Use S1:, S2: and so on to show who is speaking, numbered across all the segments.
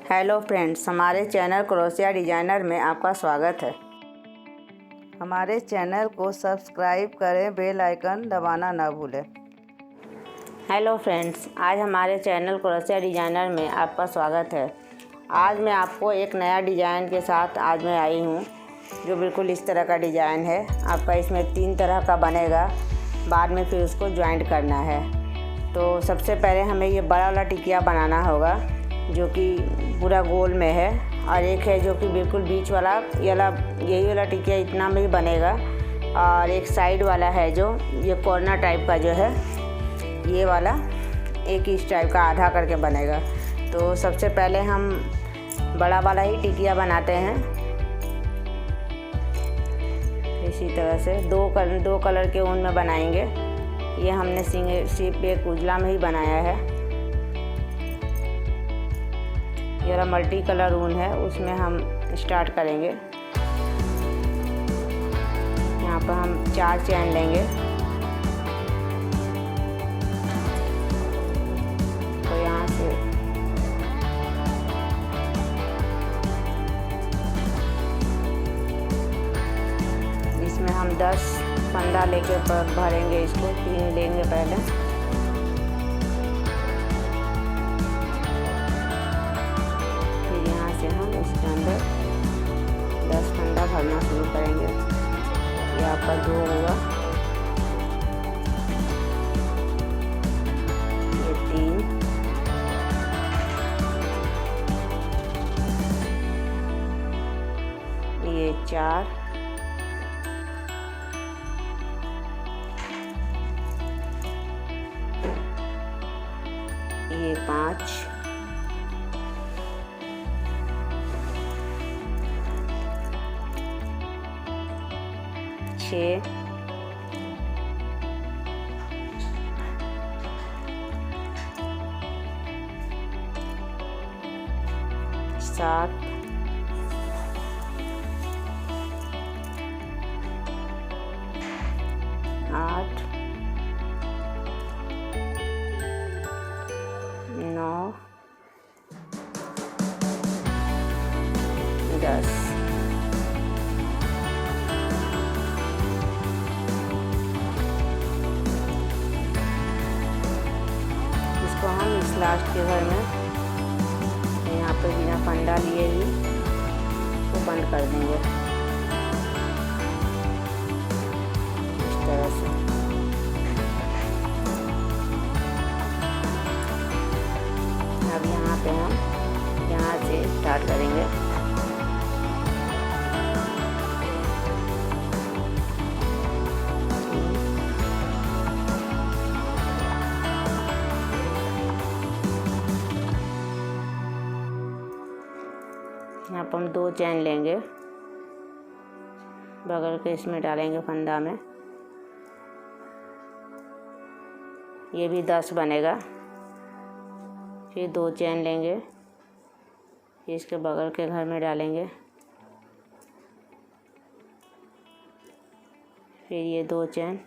S1: Hello friends, हमारे channel crochet designer में आपका स्वागत है। हमारे चैनल को सब्सक्राइब करें, बेल आइकन दबाना ना भूलें। हेलो फ्रेंड्स, आज हमारे चैनल क्रोशिया डिज़ाइनर में आपका स्वागत है। आज मैं आपको एक नया डिज़ाइन के साथ आज मैं आई हूँ, जो बिल्कुल इस तरह का डिज़ाइन है। आपका इसमें 3 तरह का बनेगा, बाद में फिर उसको जॉइंट करना है। तो सबसे पहले हमें ये बड़ा वाला टिकिया बनाना होगा, जो कि पूरा गोल में है, और एक है जो कि बिल्कुल बीच वाला यही वाला टिकिया इतना में ही बनेगा, और एक साइड वाला है जो ये कॉर्नर टाइप का जो है ये वाला एक इस टाइप का आधा करके बनेगा। तो सबसे पहले हम बड़ा वाला ही टिकिया बनाते हैं। इसी तरह से दो कलर के ऊन में बनाएंगे। ये हमने सिर्फ एक उजला में ही बनाया है। ये वाला मल्टी कलर ऊन है, उसमें हम स्टार्ट करेंगे। यहाँ पर हम 4 चैन लेंगे। तो यहाँ से इसमें हम 10 फंदा लेके भरेंगे। इसको 3 लेंगे पहले। इसके अंदर 10 फंदा भरना शुरू करेंगे। ये आपका 2 होगा, ये 3, ये 4, ये 5, छः, 7, 8, 9, 10। इसको हम इस लास्ट के घर में यहाँ पे बिना फंदा लिए ही इसको बंद कर देंगे इस तरह से। अब यहाँ पे हम यहाँ से स्टार्ट करेंगे। यहाँ पर हम 2 चैन लेंगे, बगल के इसमें डालेंगे फंदा में। ये भी 10 बनेगा। फिर 2 चैन लेंगे, फिर इसके बगल के घर में डालेंगे। फिर ये 2 चैन,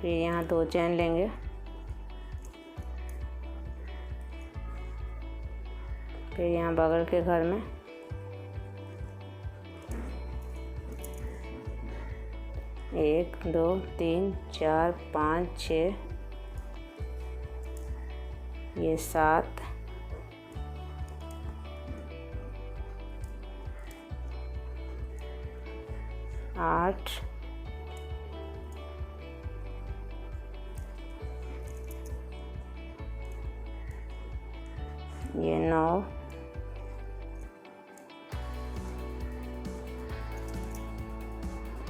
S1: फिर यहाँ 2 चैन लेंगे। फिर यहाँ बगल के घर में 1 2 3 4 5 6, ये 7, 8, ये 9,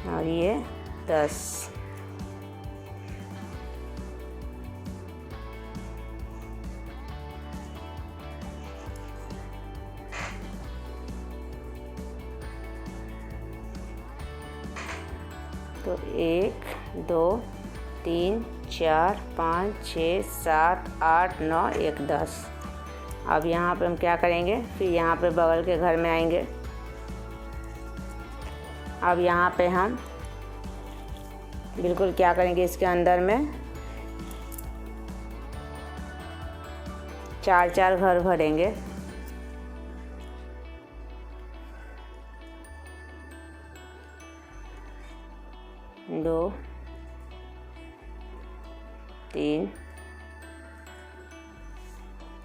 S1: और ये 10। तो 1 2 3 4 5 6 7 8 9 1 10। अब यहाँ पे हम क्या करेंगे, फिर यहाँ पे बगल के घर में आएंगे। अब यहाँ पे हम बिल्कुल क्या करेंगे, इसके अंदर में 4 घर भरेंगे। दो, 3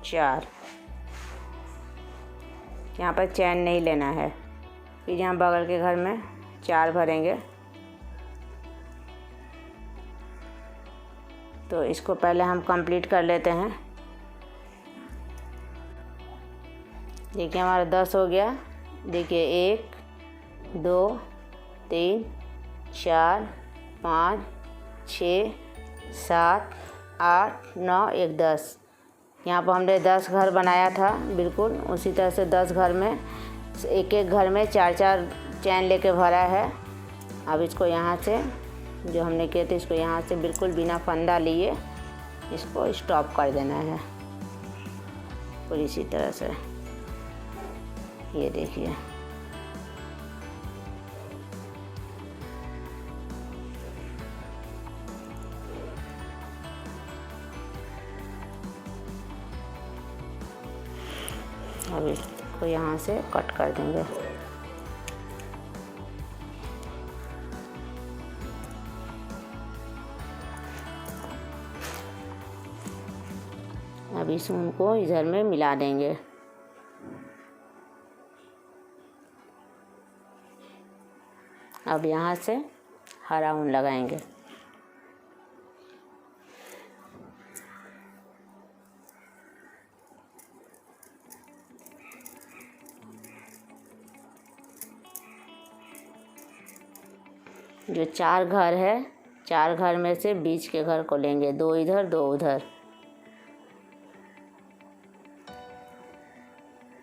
S1: 4। यहाँ पर चैन नहीं लेना है। फिर यहाँ बगल के घर में 4 भरेंगे। तो इसको पहले हम कंप्लीट कर लेते हैं। देखिए हमारा 10 हो गया। देखिए 1 2 3 4 5 6 7 8 9 1 10। यहाँ पर हमने 10 घर बनाया था, बिल्कुल उसी तरह से 10 घर में एक एक घर में 4 चैन लेके भरा है। अब इसको यहाँ से जो हमने किए थे, इसको यहाँ से बिल्कुल बिना फंदा लिए इसको स्टॉप कर देना है। और इसी तरह से ये देखिए, अब इसको यहाँ से कट कर देंगे। अब इस ऊन को इधर में मिला देंगे। अब यहाँ से हरा ऊन लगाएंगे। जो 4 घर है, 4 घर में से बीच के घर को लेंगे, 2 इधर 2 उधर।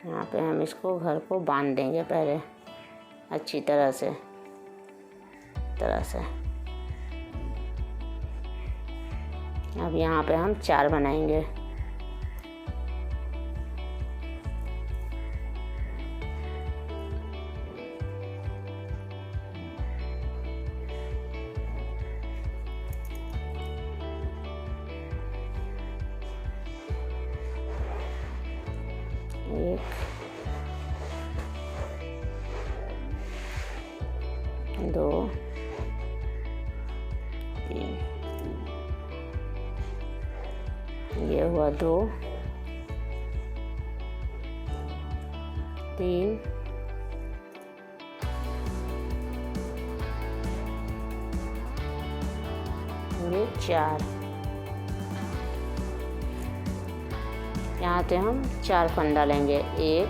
S1: यहाँ पे हम इसको घर को बांध देंगे पहले अच्छी तरह से। अब यहाँ पे हम 4 बनाएंगे। एक, 2 3, ये हुआ 2 3 ये 4। यहाँ से हम 4 फंदा लेंगे। 1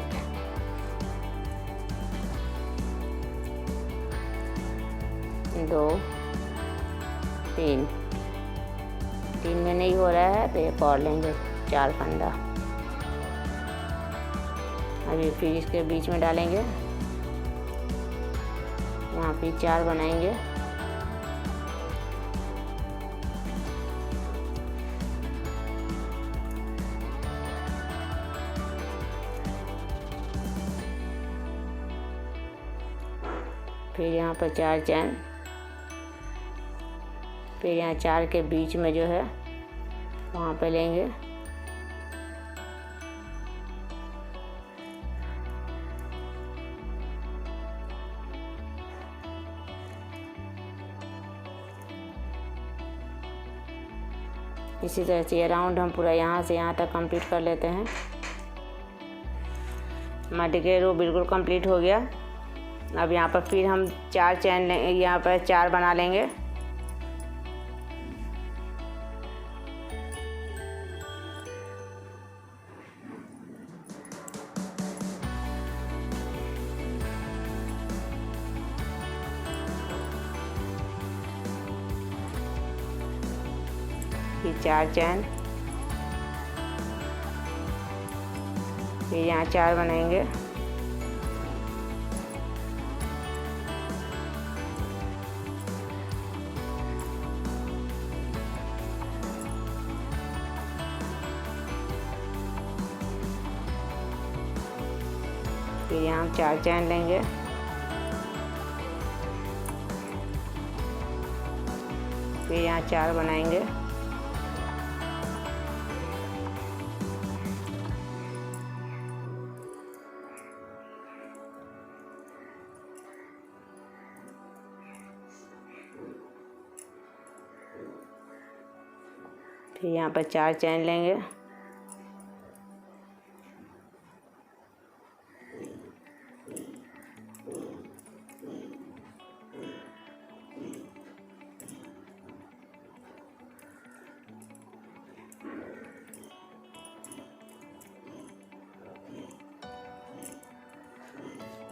S1: 2 3 में नहीं हो रहा है तो एक और लेंगे 4 फंदा। अभी फिर इसके बीच में डालेंगे, यहाँ पे 4 बनाएंगे। फिर यहाँ पर 4 चैन, फिर यहाँ 4 के बीच में जो है वहाँ पे लेंगे। इसी तरह से ये राउंड हम पूरा यहाँ से यहाँ तक कंप्लीट कर लेते हैं। हमारे के रो बिल्कुल कंप्लीट हो गया। अब यहाँ पर फिर हम 4 चैन लेंगे, यहाँ पर 4 बना लेंगे। फिर 4 चैन, फिर यहाँ 4 बनाएंगे। फिर यहाँ हम 4 चैन लेंगे। फिर यहाँ 4 बनाएंगे। फिर यहाँ पर 4 चैन लेंगे।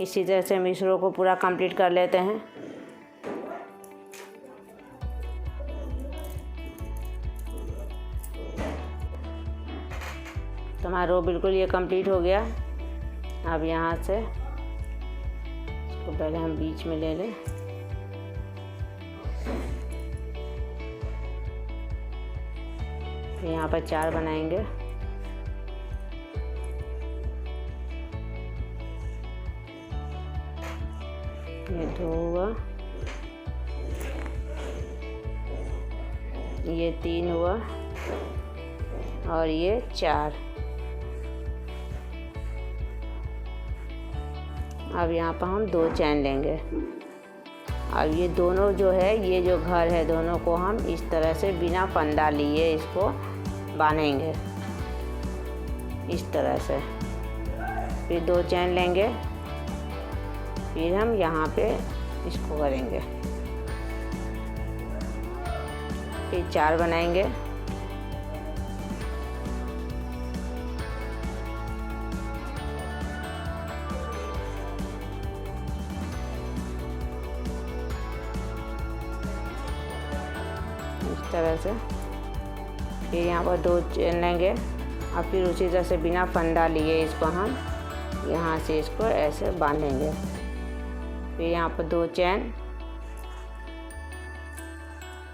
S1: इसी तरह से हम इस रो को पूरा कंप्लीट कर लेते हैं। तो हमारा रो बिल्कुल ये कंप्लीट हो गया। अब यहाँ से इसको पहले हम बीच में ले लें। फिर यहाँ पर 4 बनाएंगे। ये 2 हुआ, ये 3 हुआ और ये 4। अब यहाँ पर हम 2 चैन लेंगे। अब ये दोनों जो है, ये जो घर है, दोनों को हम इस तरह से बिना फंदा लिए इसको बांधेंगे इस तरह से। फिर 2 चैन लेंगे। फिर हम यहाँ पे इसको करेंगे। फिर 4 बनाएंगे। इस तरह से। फिर यहाँ पर 2 चैन लेंगे और फिर उसी तरह से बिना फंदा लिए इसको हम यहाँ से इसको ऐसे बांधेंगे। फिर यहाँ पर 2 चैन।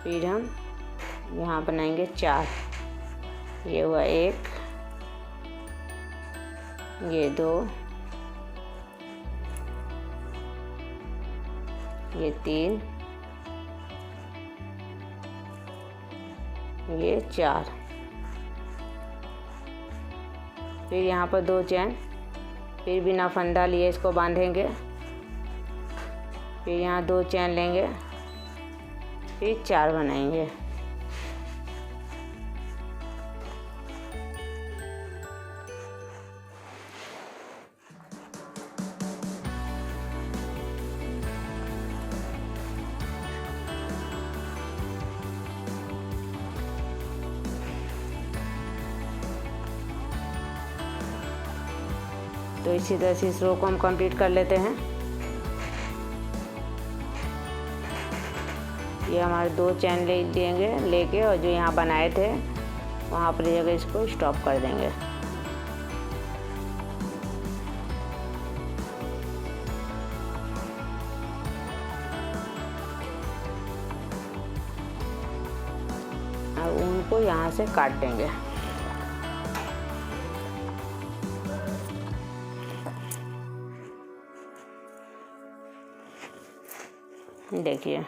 S1: फिर हम यहाँ बनाएंगे 4। ये हुआ 1, ये 2, ये 3, ये 4। फिर यहाँ पर 2 चैन। फिर बिना फंदा लिए इसको बांधेंगे। फिर यहाँ 2 चैन लेंगे। फिर 4 बनाएंगे। तो इसी तरह से इस रो को हम कंप्लीट कर लेते हैं। ये हमारे 2 चैन ले लेंगे लेके, और जो यहाँ बनाए थे वहाँ पर जगह इसको स्टॉप कर देंगे। और उनको यहाँ से काट देंगे। देखिए,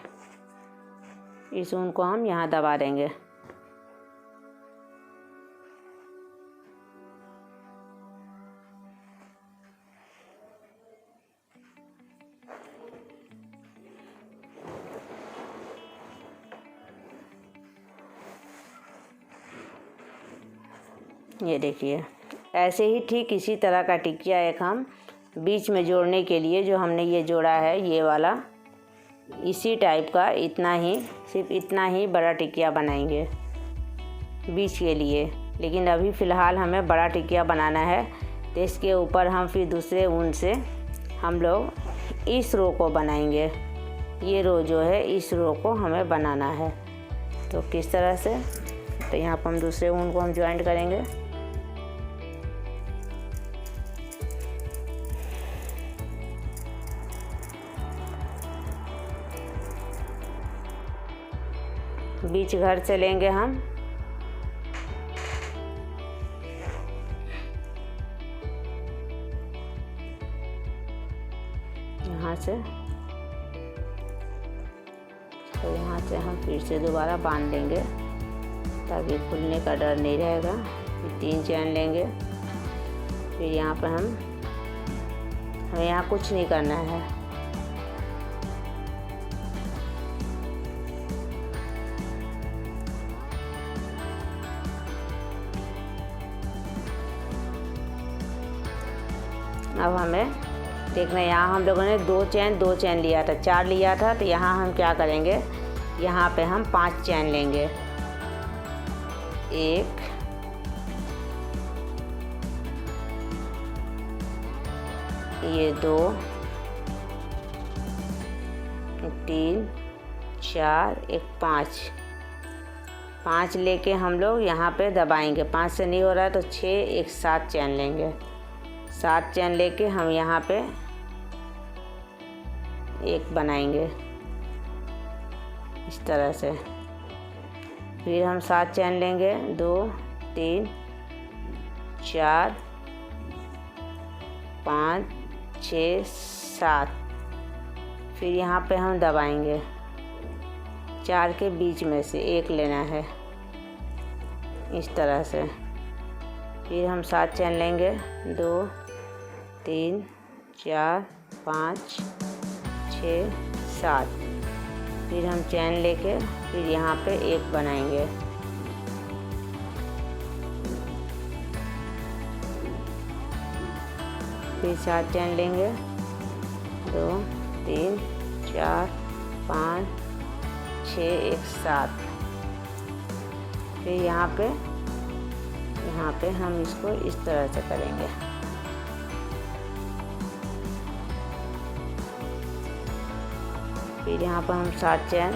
S1: इस ऊन को हम यहाँ दबा देंगे। ये देखिए, ऐसे ही ठीक इसी तरह का टिकिया एक हम बीच में जोड़ने के लिए जो हमने ये जोड़ा है, ये वाला इसी टाइप का, इतना ही, सिर्फ इतना ही बड़ा टिकिया बनाएंगे बीच के लिए। लेकिन अभी फ़िलहाल हमें बड़ा टिकिया बनाना है, तो इसके ऊपर हम फिर दूसरे ऊन से हम लोग इस रो को बनाएंगे। ये रो जो है, इस रो को हमें बनाना है। तो किस तरह से, तो यहाँ पर हम दूसरे ऊन को हम ज्वाइंट करेंगे। बीच घर से लेंगे हम, यहाँ से, तो यहाँ से हम फिर से दोबारा बांध लेंगे ताकि खुलने का डर नहीं रहेगा। फिर 3 चैन लेंगे। फिर यहाँ पर हमें यहाँ कुछ नहीं करना है। अब हमें देखना है, यहाँ हम लोगों ने 2 चैन लिया था, 4 लिया था, तो यहाँ हम क्या करेंगे, यहाँ पे हम 5 चैन लेंगे। 1 ये 2 3 4 1 5 लेके हम लोग यहाँ पे दबाएंगे। 5 से नहीं हो रहा है तो 6 1 7 चैन लेंगे। 7 चैन लेके हम यहाँ पे एक बनाएंगे इस तरह से। फिर हम 7 चैन लेंगे, 2 3 4 5 6 7। फिर यहाँ पे हम दबाएंगे, 4 के बीच में से एक लेना है इस तरह से। फिर हम 7 चैन लेंगे, 2 3 4 5 6 7। फिर हम चैन लेके फिर यहाँ पे एक बनाएंगे। फिर 7 चैन लेंगे, 2 3 4 5 6 1 7। फिर यहाँ पे हम इसको इस तरह से करेंगे। फिर यहाँ पर हम 7 चैन,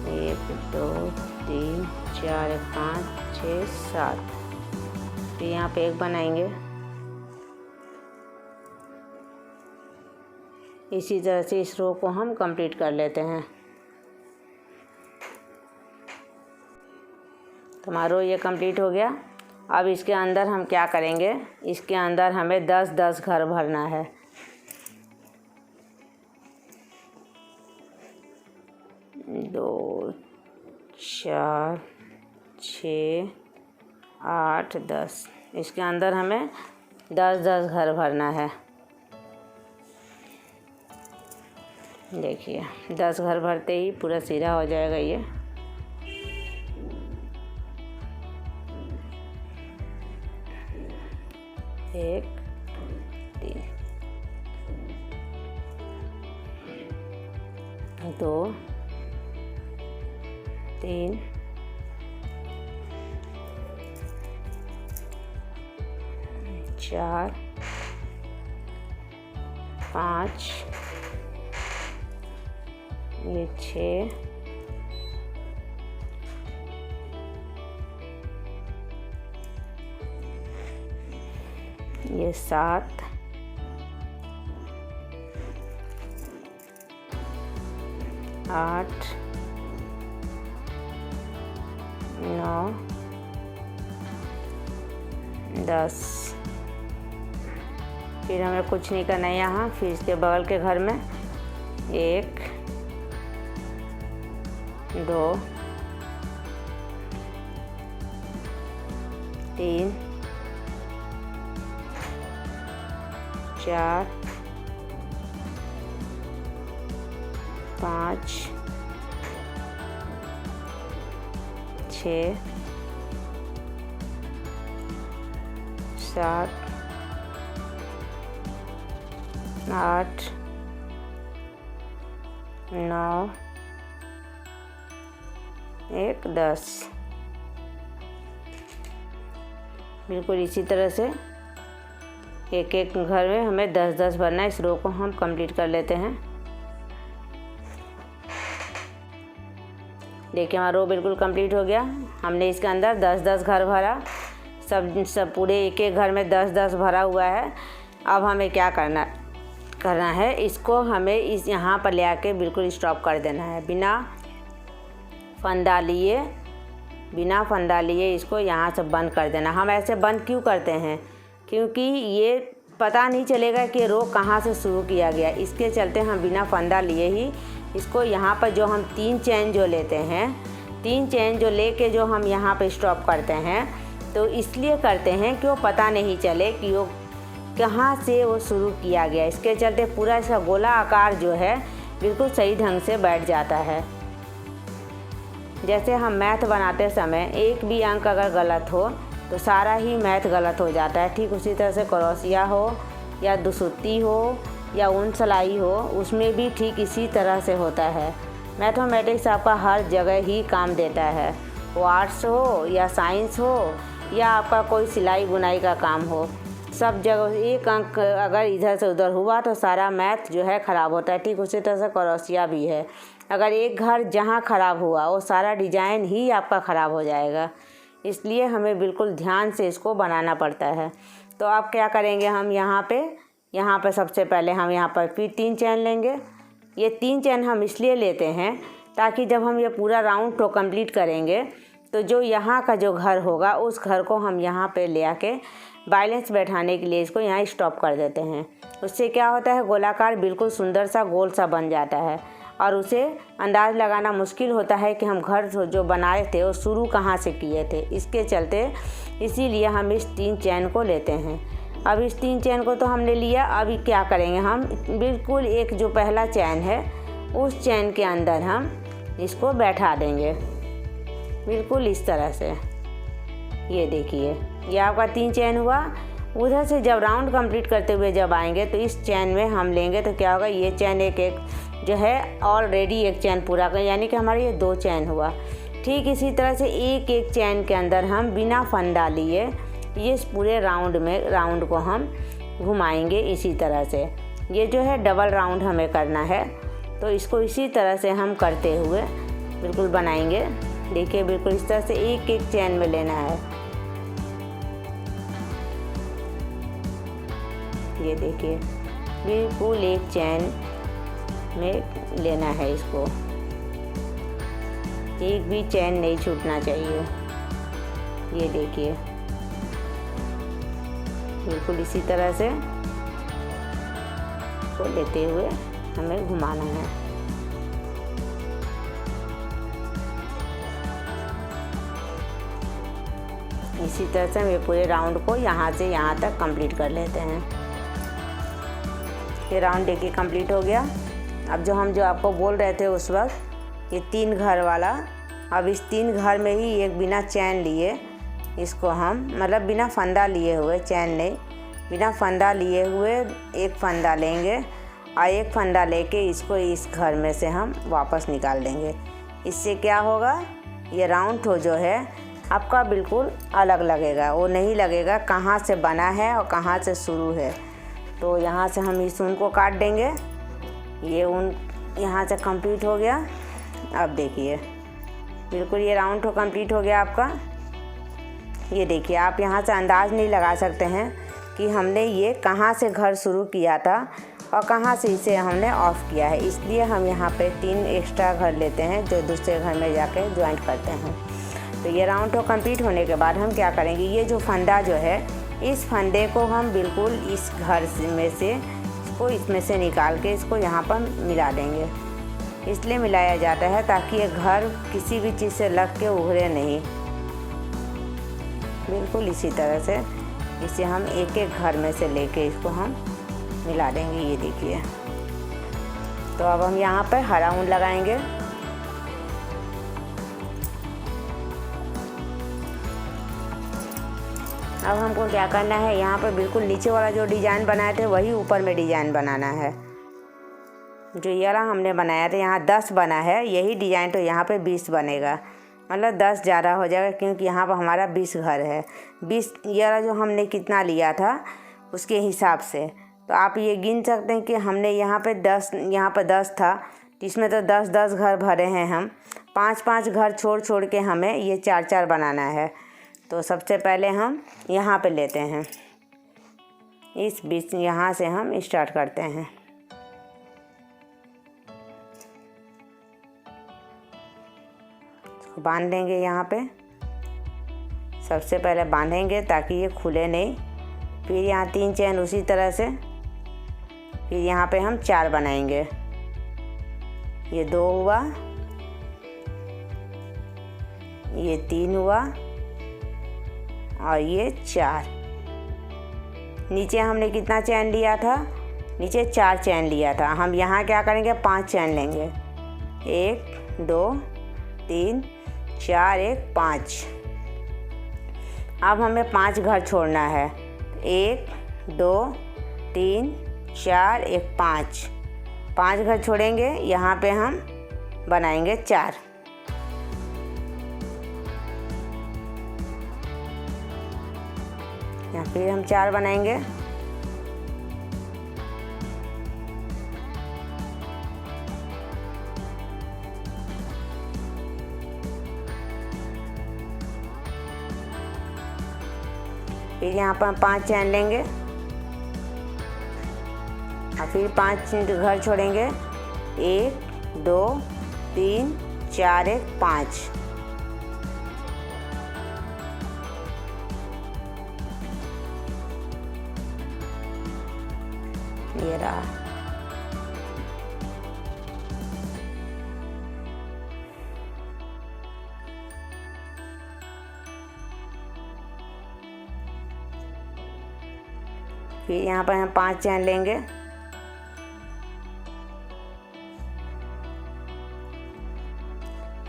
S1: 1 2 3 4 5 6 7। फिर यहाँ पे एक बनाएंगे। इसी तरह से इस रो को हम कंप्लीट कर लेते हैं। तो हमारा रो ये कंप्लीट हो गया। अब इसके अंदर हम क्या करेंगे, इसके अंदर हमें 10-10 घर भरना है। दो 4 6 8 10, इसके अंदर हमें 10-10 घर भरना है। देखिए 10 घर भरते ही पूरा सीधा हो जाएगा ये। एक 3 2 3 4 5 ये 6 ये 7 8 9 10। फिर हमें कुछ नहीं करना है यहाँ। फिर इसके बगल के घर में 1 2 3 4 5 6 7 8 9 1 10। बिल्कुल इसी तरह से एक एक घर में हमें 10-10 भरना है। इस रो को हम कंप्लीट कर लेते हैं। देखिए हमारा रो बिल्कुल कंप्लीट हो गया। हमने इसके अंदर 10-10 घर भरा, सब पूरे एक एक घर में 10-10 भरा हुआ है। अब हमें क्या करना है, इसको हमें इस यहाँ पर ले आके बिल्कुल स्टॉप कर देना है। बिना फंदा लिए इसको यहाँ से बंद कर देना। हम ऐसे बंद क्यों करते हैं, क्योंकि ये पता नहीं चलेगा कि रो कहाँ से शुरू किया गया। इसके चलते हम बिना फंदा लिए ही इसको यहाँ पर जो हम 3 चैन जो लेते हैं, 3 चैन जो लेके जो हम यहाँ पे स्टॉप करते हैं, तो इसलिए करते हैं कि वो पता नहीं चले कि वो कहाँ से वो शुरू किया गया। इसके चलते पूरा इसका गोला आकार जो है बिल्कुल सही ढंग से बैठ जाता है। जैसे हम मैथ बनाते समय एक भी अंक अगर गलत हो तो सारा ही मैथ गलत हो जाता है। ठीक उसी तरह से क्रोशिया हो या दुसुत्ती हो या ऊन सिलाई हो, उसमें भी ठीक इसी तरह से होता है। मैथमेटिक्स आपका हर जगह ही काम देता है, वो आर्ट्स हो या साइंस हो या आपका कोई सिलाई बुनाई का काम हो, सब जगह एक अंक अगर इधर से उधर हुआ तो सारा मैथ जो है ख़राब होता है। ठीक उसी तरह से क्रोशिया भी है, अगर एक घर जहाँ ख़राब हुआ वो सारा डिजाइन ही आपका ख़राब हो जाएगा। इसलिए हमें बिल्कुल ध्यान से इसको बनाना पड़ता है। तो आप क्या करेंगे, हम यहाँ पे सबसे पहले हम यहाँ पर फिर 3 चैन लेंगे। ये 3 चैन हम इसलिए लेते हैं ताकि जब हम ये पूरा राउंड को कंप्लीट करेंगे तो जो यहाँ का जो घर होगा उस घर को हम यहाँ पे ले आके बैलेंस बैठाने के लिए इसको यहाँ स्टॉप कर देते हैं। उससे क्या होता है, गोलाकार बिल्कुल सुंदर सा गोल सा बन जाता है और उसे अंदाज़ लगाना मुश्किल होता है कि हम घर जो बनाए थे वो शुरू कहाँ से किए थे। इसके चलते इसीलिए हम इस 3 चैन को लेते हैं। अब इस 3 चैन को तो हमने लिया, अभी क्या करेंगे, हम बिल्कुल एक जो पहला चैन है उस चैन के अंदर हम इसको बैठा देंगे बिल्कुल इस तरह से। ये देखिए, ये आपका 3 चैन हुआ। उधर से जब राउंड कंप्लीट करते हुए जब आएंगे तो इस चैन में हम लेंगे तो क्या होगा, ये चैन एक जो है ऑलरेडी एक चैन पूरा कर, यानी कि हमारे ये 2 चैन हुआ। ठीक इसी तरह से एक एक चैन के अंदर हम बिना फंदा लिए ये इस पूरे राउंड को हम घुमाएंगे इसी तरह से। ये जो है डबल राउंड हमें करना है, तो इसको इसी तरह से हम करते हुए बिल्कुल बनाएंगे। देखिए बिल्कुल इस तरह से एक एक चैन में लेना है। ये देखिए बिल्कुल एक चैन में लेना है इसको, एक भी चैन नहीं छूटना चाहिए। ये देखिए बिल्कुल इसी तरह से को लेते हुए हमें घुमाना है। इसी तरह से हम ये पूरे राउंड को यहाँ से यहाँ तक कंप्लीट कर लेते हैं। ये राउंड देखिए कंप्लीट हो गया। अब जो आपको बोल रहे थे उस वक्त, ये 3 घर वाला, अब इस 3 घर में ही एक बिना चैन लिए इसको हम, मतलब बिना फंदा लिए हुए, चैन नहीं, बिना फंदा लिए हुए एक फंदा लेंगे और एक फंदा लेके इसको इस घर में से हम वापस निकाल देंगे। इससे क्या होगा, ये राउंड हो जो है आपका बिल्कुल अलग लगेगा, वो नहीं लगेगा कहाँ से बना है और कहाँ से शुरू है। तो यहाँ से हम इस ऊन को काट देंगे। ये ऊन यहाँ से कंप्लीट हो गया। अब देखिए बिल्कुल ये राउंड तो कंप्लीट हो गया आपका। ये देखिए आप यहाँ से अंदाज़ नहीं लगा सकते हैं कि हमने ये कहाँ से घर शुरू किया था और कहाँ से इसे हमने ऑफ़ किया है। इसलिए हम यहाँ पे 3 एक्स्ट्रा घर लेते हैं जो दूसरे घर में जाके ज्वाइंट करते हैं। तो ये राउंड तो कंप्लीट होने के बाद हम क्या करेंगे, ये जो फंदा जो है, इस फंदे को हम बिल्कुल इस घर में से इसको इसमें से निकाल के इसको यहाँ पर मिला देंगे। इसलिए मिलाया जाता है ताकि ये घर किसी भी चीज़ से लग के उभरे नहीं। बिल्कुल इसी तरह से इसे हम एक एक घर में से लेके इसको हम मिला देंगे। ये देखिए, तो अब हम यहाँ पर हरा ऊन लगाएंगे। अब हमको क्या करना है, यहाँ पर बिल्कुल नीचे वाला जो डिज़ाइन बनाए थे वही ऊपर में डिज़ाइन बनाना है। जो ये वाला हमने बनाया था यहाँ 10 बना है, यही डिज़ाइन तो यहाँ पे 20 बनेगा, मतलब 10 ज़्यादा हो जाएगा क्योंकि यहाँ पर हमारा 20 घर है। 20 ये वाला जो हमने कितना लिया था उसके हिसाब से, तो आप ये गिन सकते हैं कि हमने यहाँ पे 10 था, इसमें तो 10 घर भरे हैं हम। 5 घर छोड़ के हमें ये 4 बनाना है। तो सबसे पहले हम यहाँ पे लेते हैं, इस बीच यहाँ से हम स्टार्ट करते हैं। बांध देंगे यहाँ पे, सबसे पहले बांधेंगे ताकि ये खुले नहीं, फिर यहाँ 3 चेन उसी तरह से, फिर यहाँ पे हम 4 बनाएंगे। ये 2 हुआ, ये 3 हुआ और ये 4। नीचे हमने कितना चैन लिया था? नीचे 4 चैन लिया था। हम यहाँ क्या करेंगे? 5 चैन लेंगे। 1 2 3 4 1 5। अब हमें 5 घर छोड़ना है। 1 2 3 4 1 5। 5 घर छोड़ेंगे। यहाँ पे हम बनाएंगे 4। यहाँ फिर हम 4 बनाएंगे। फिर यहाँ पर हम 5 चैन लेंगे और फिर 5 घर छोड़ेंगे। 1 2 3 4 1 5। ये रहा। फिर यहाँ पर हम 5 चैन लेंगे।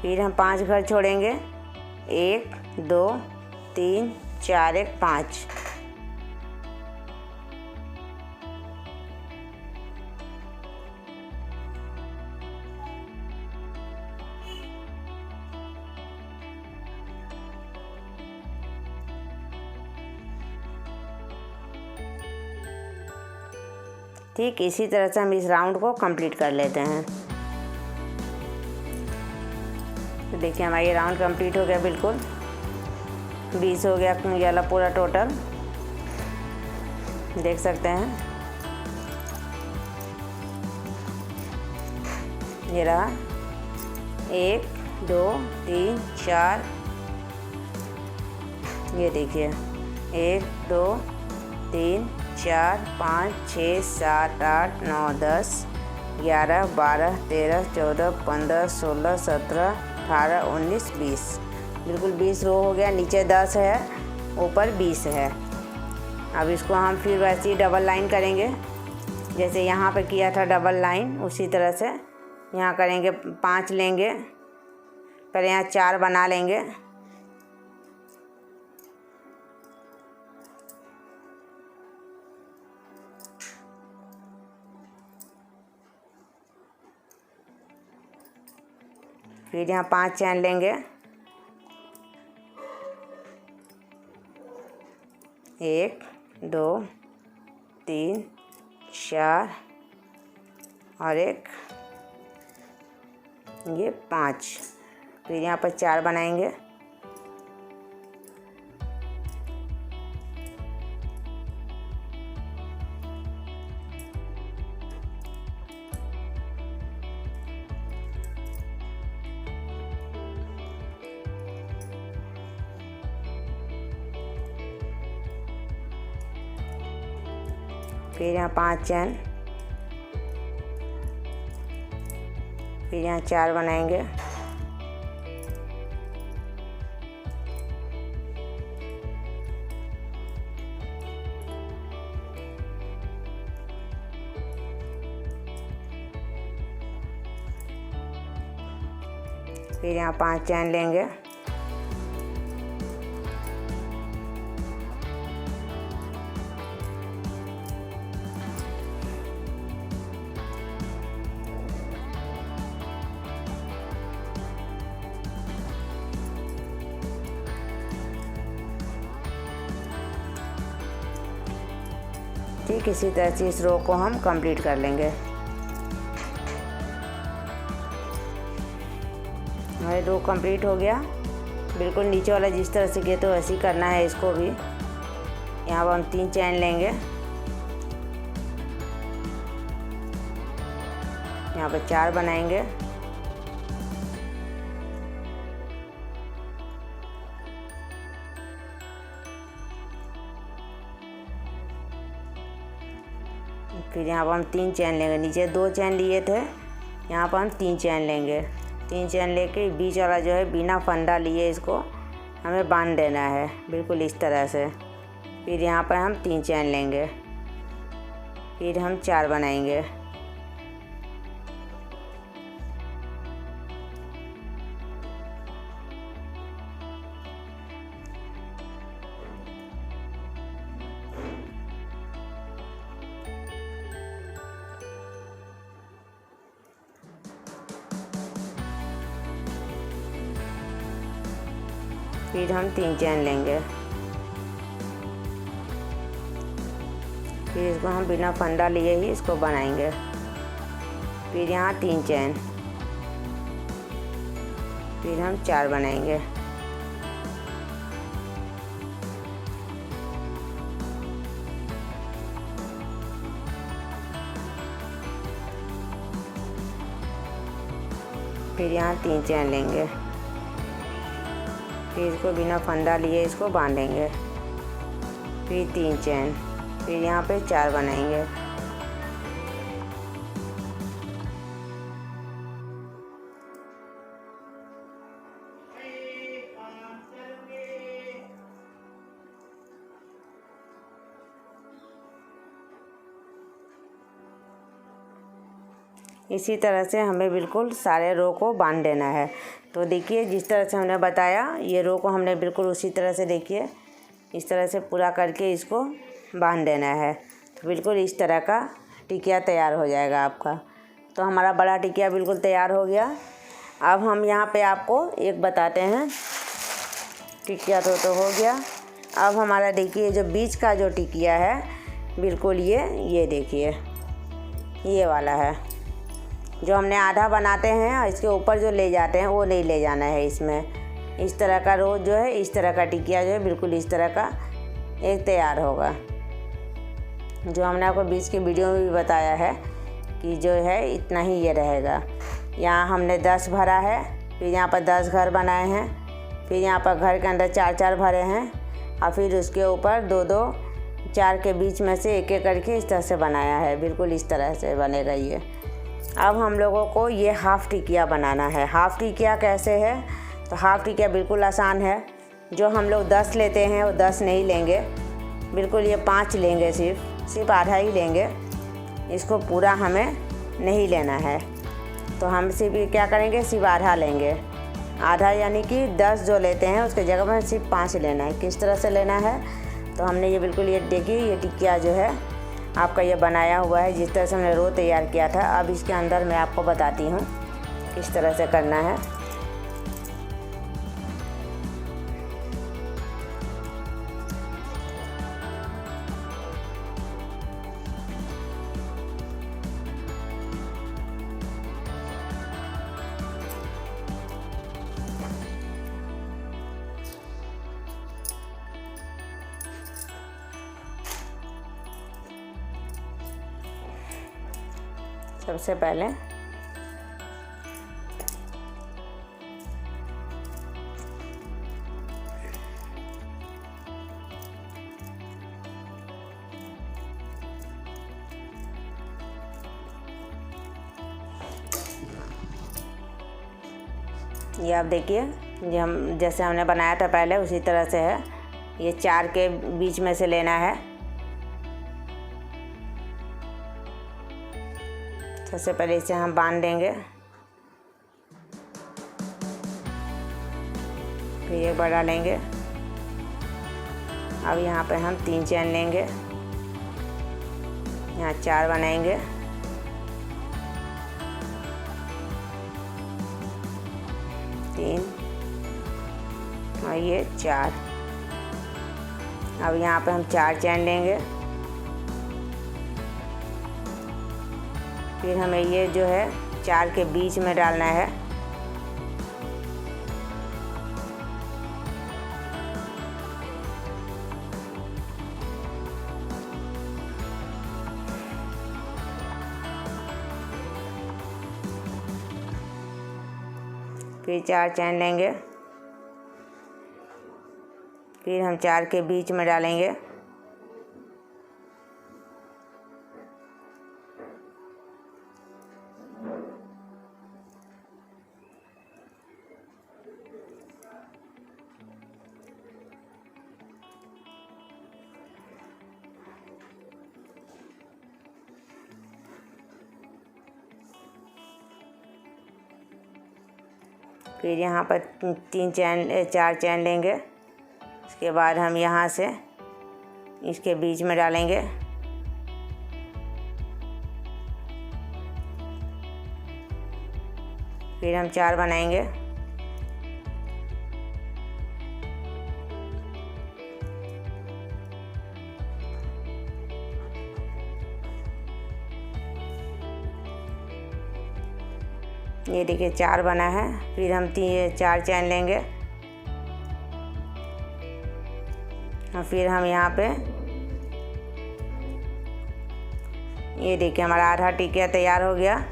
S1: फिर हम 5 घर छोड़ेंगे। 1 2 3 4 1 5। ठीक इसी तरह से हम इस राउंड को कंप्लीट कर लेते हैं। तो देखिए हमारा ये राउंड कंप्लीट हो गया। बिल्कुल 20 हो गया ये वाला पूरा टोटल, देख सकते हैं। ये रहा 1 2 3 4। ये देखिए 1 2 3 4 5 6 7 8 9 10 11 12 13 14 15 16 17 18 19 20। बिल्कुल 20 रो हो गया। नीचे 10 है, ऊपर 20 है। अब इसको हम फिर वैसे ही डबल लाइन करेंगे जैसे यहाँ पर किया था डबल लाइन, उसी तरह से यहाँ करेंगे। 5 लेंगे, पहले यहाँ 4 बना लेंगे। फिर यहाँ 5 चैन लेंगे। 1 2 3 4 और 1 ये 5। फिर यहाँ पर 4 बनाएंगे। फिर यहाँ 5 चैन, फिर यहाँ 4 बनाएंगे। फिर यहाँ 5 चैन लेंगे। ठीक इसी तरह से इस रो को हम कंप्लीट कर लेंगे। हमारे रो कंप्लीट हो गया। बिल्कुल नीचे वाला जिस तरह से किया तो वैसे ही करना है इसको भी। यहाँ पर हम 3 चैन लेंगे। यहाँ पर 4 बनाएंगे। फिर यहाँ पर हम 3 चैन लेंगे। नीचे 2 चैन लिए थे, यहाँ पर हम 3 चैन लेंगे। 3 चैन लेके बीच वाला जो है बिना फंदा लिए इसको हमें बांध देना है, बिल्कुल इस तरह से। फिर यहाँ पर हम 3 चैन लेंगे, फिर हम 4 बनाएंगे। फिर हम 3 चैन लेंगे, फिर इसको हम बिना फंदा लिए ही इसको बनाएंगे। फिर यहाँ 3 चैन, फिर हम 4 बनाएंगे। फिर यहाँ 3 चैन लेंगे, फिर इसको बिना फंदा लिए इसको बांधेंगे। फिर 3 चैन, फिर यहाँ पे 4 बनाएंगे। इसी तरह से हमें बिल्कुल सारे रो को बांध देना है। तो देखिए जिस तरह से हमने बताया, ये रो को हमने बिल्कुल उसी तरह से देखिए इस तरह से पूरा करके इसको बांध देना है। तो बिल्कुल इस तरह का टिकिया तैयार हो जाएगा आपका। तो हमारा बड़ा टिकिया बिल्कुल तैयार हो गया। अब हम यहाँ पे आपको एक बताते हैं। टिकिया तो हो गया। अब हमारा देखिए जो बीच का जो टिकिया है बिल्कुल ये देखिए ये वाला है। जो हमने आधा बनाते हैं और इसके ऊपर जो ले जाते हैं वो नहीं ले जाना है इसमें। इस तरह का रोज जो है, इस तरह का टिकिया जो है बिल्कुल इस तरह का एक तैयार होगा। जो हमने आपको बीच के वीडियो में भी बताया है कि जो है इतना ही ये रहेगा। यहाँ हमने 10 भरा है, फिर यहाँ पर 10 घर बनाए हैं, फिर यहाँ पर घर के अंदर 4-4 भरे हैं और फिर उसके ऊपर 2-2 4 के बीच में से एक एक करके इस तरह से बनाया है। बिल्कुल इस तरह से बनेगा ये। अब हम लोगों को ये हाफ़ टिकिया बनाना है। हाफ़ टिकिया कैसे है? तो हाफ़ टिकिया बिल्कुल आसान है। जो हम लोग 10 लेते हैं वो 10 नहीं लेंगे, बिल्कुल ये 5 लेंगे, सिर्फ आधा ही लेंगे। इसको पूरा हमें नहीं लेना है। तो हम सिर्फ क्या करेंगे, सिर्फ आधा लेंगे। आधा यानी कि 10 जो लेते हैं उसके जगह में सिर्फ 5 लेना है। किस तरह से लेना है? तो हमने ये बिल्कुल ये देखिए ये टिकिया जो है आपका ये बनाया हुआ है। जिस तरह से हमने रो तैयार किया था, अब इसके अंदर मैं आपको बताती हूँ किस तरह से करना है। सबसे पहले ये आप देखिए, ये हम जैसे हमने बनाया था पहले उसी तरह से है। ये 4 के बीच में से लेना है। सबसे पहले इसे हम बांध देंगे, फिर एक बड़ा लेंगे। अब यहाँ पे हम 3 चैन लेंगे, यहाँ 4 बनाएंगे। तीन और ये 4। अब यहाँ पे हम 4 चैन लेंगे, फिर हमें ये जो है 4 के बीच में डालना है। फिर 4 चैन लेंगे, फिर हम 4 के बीच में डालेंगे। फिर यहाँ पर 4 चैन लेंगे। इसके बाद हम यहाँ से इसके बीच में डालेंगे। फिर हम 4 बनाएंगे। ये देखिए 4 बना है। फिर हम 4 चैन लेंगे और फिर हम यहाँ पे ये देखिए हमारा आधा टिकिया तैयार हो गया।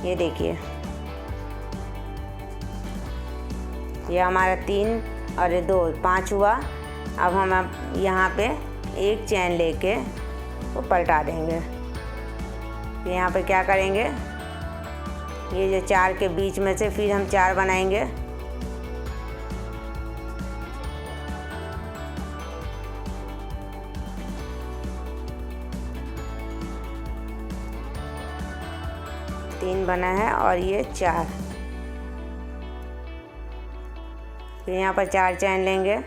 S1: ये देखिए ये हमारा 3 और 2 5 हुआ। अब हम यहाँ पे 1 चैन लेके वो पलटा देंगे। फिर यहाँ पे क्या करेंगे, ये जो 4 के बीच में से फिर हम 4 बनाएंगे। तीन बना है और ये 4। फिर यहाँ पर 4 चैन लेंगे।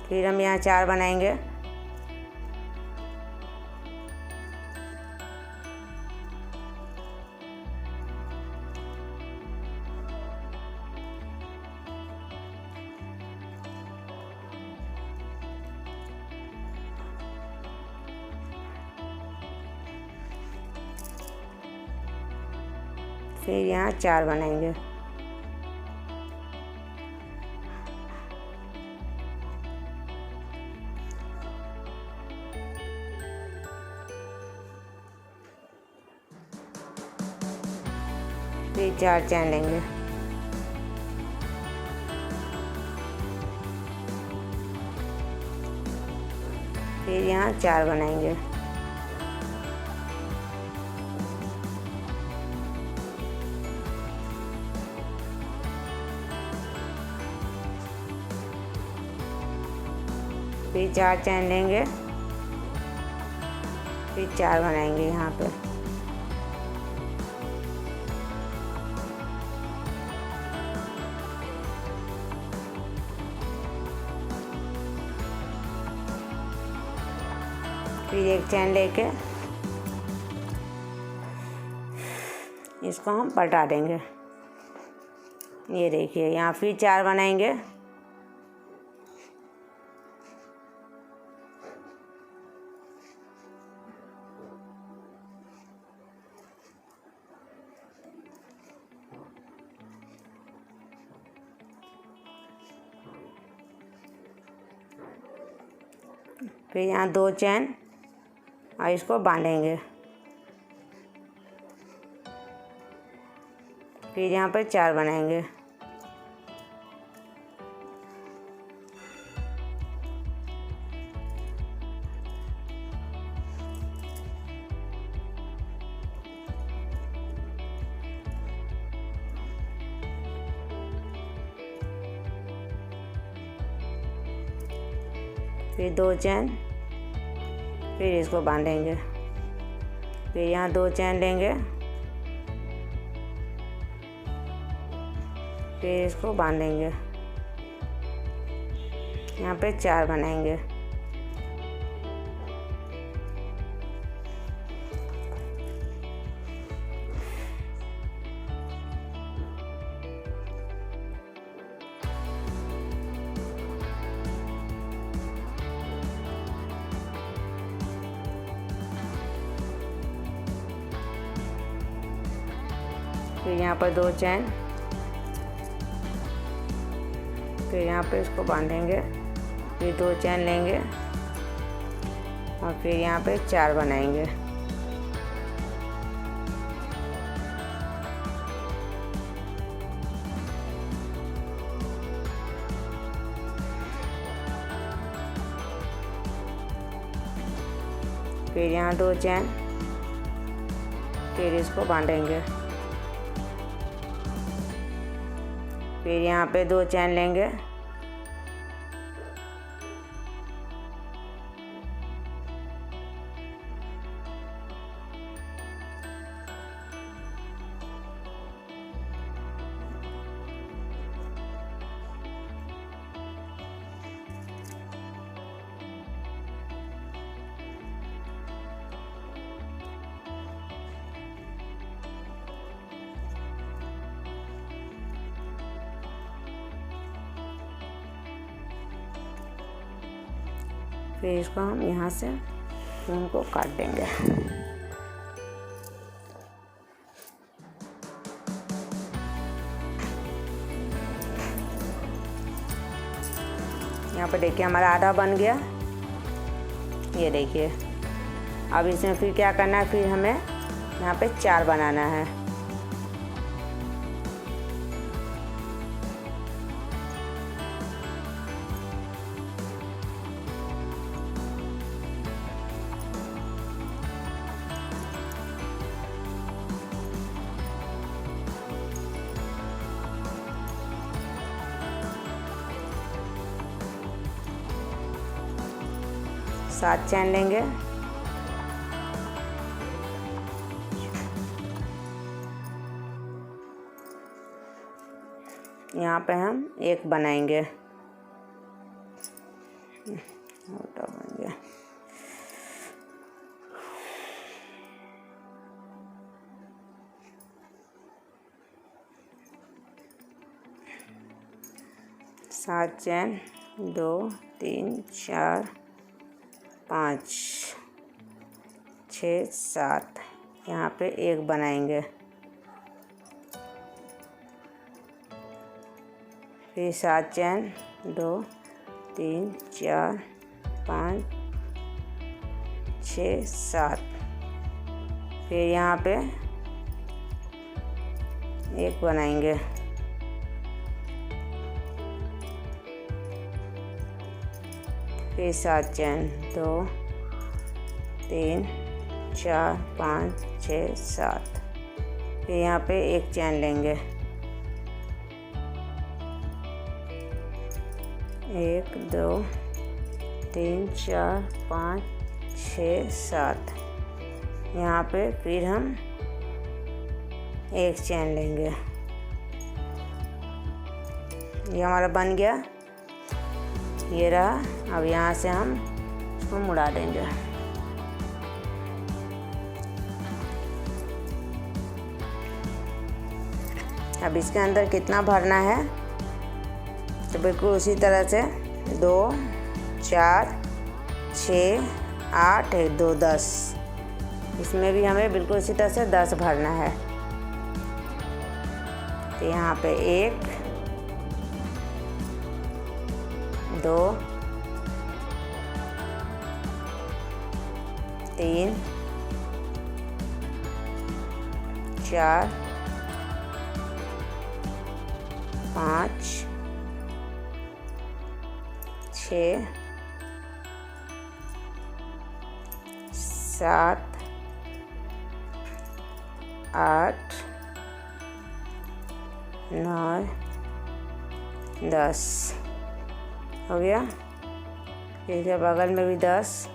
S1: फिर हम यहाँ 4 बनाएंगे। फिर यहाँ 4 बनाएंगे। फिर 4 चैन लेंगे। फिर यहाँ 4 बनाएंगे। फिर 4 चैन लेंगे। फिर 4 बनाएंगे यहाँ पे। फिर 1 चैन लेके इसको हम पलटा देंगे। ये देखिए यहाँ फिर 4 बनाएंगे। फिर यहाँ 2 चैन और इसको बांधेंगे। फिर यहाँ पर 4 बनाएंगे। फिर 2 चैन, फिर इसको बांधेंगे। फिर यहाँ 2 चैन लेंगे। फिर इसको बांधेंगे। यहाँ पे 4 बनाएंगे। फिर यहाँ पर 2 चैन, फिर यहाँ पे इसको बांधेंगे। फिर 2 चैन लेंगे और फिर यहाँ पे 4 बनाएंगे। फिर यहाँ 2 चैन, फिर इसको बांधेंगे। फिर यहाँ पे 2 चैन लेंगे। फिर इसको हम यहाँ से ऊन को काट देंगे। यहाँ पे देखिए हमारा आधा बन गया। ये देखिए, अब इसमें फिर क्या करना है, फिर हमें यहाँ पे 4 बनाना है। सात चैन लेंगे। यहाँ पे हम 1 बनाएंगे। बन गया। सात चैन, 2 3 4 5 6 7, यहाँ पे 1 बनाएंगे। फिर 7 चैन, 2 3 4 5 6 7, फिर यहाँ पे 1 बनाएंगे। फिर 7 चैन, 2 3 4 5 6 7, फिर यहाँ पे 1 चैन लेंगे। 1 2 3 4 5 6 7, यहाँ पे फिर हम 1 चैन लेंगे। ये हमारा बन गया, ये रहा। अब यहाँ से हम इसको मुड़ा देंगे। अब इसके अंदर कितना भरना है, तो बिल्कुल उसी तरह से 2 4 6 8 1 2 10, इसमें भी हमें बिल्कुल इसी तरह से 10 भरना है। तो यहाँ पे 1 2 3 4 5 6 7 8 9 10 हो गया। इसके बगल में भी 10,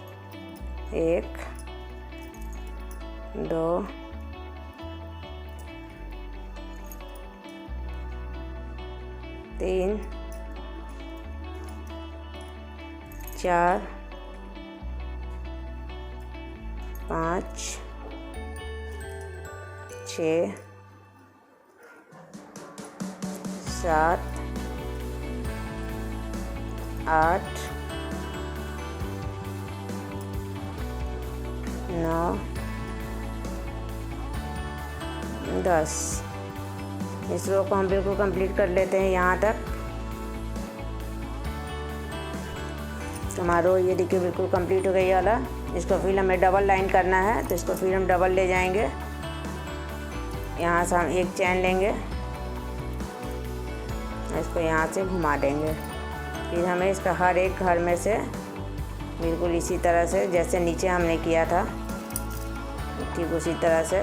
S1: 1 2 3 4 5 6 7 8 9 10। इस रो को हम बिल्कुल कंप्लीट कर लेते हैं यहाँ तक। हमारा रो ये देखिए बिल्कुल कंप्लीट हो गई वाला। इसको फिर हमें डबल लाइन करना है, तो इसको फिर हम डबल ले जाएंगे। यहाँ से हम 1 चैन लेंगे, इसको यहाँ से घुमा देंगे। फिर हमें इसका हर एक घर में से बिल्कुल इसी तरह से, जैसे नीचे हमने किया था ठीक उसी तरह से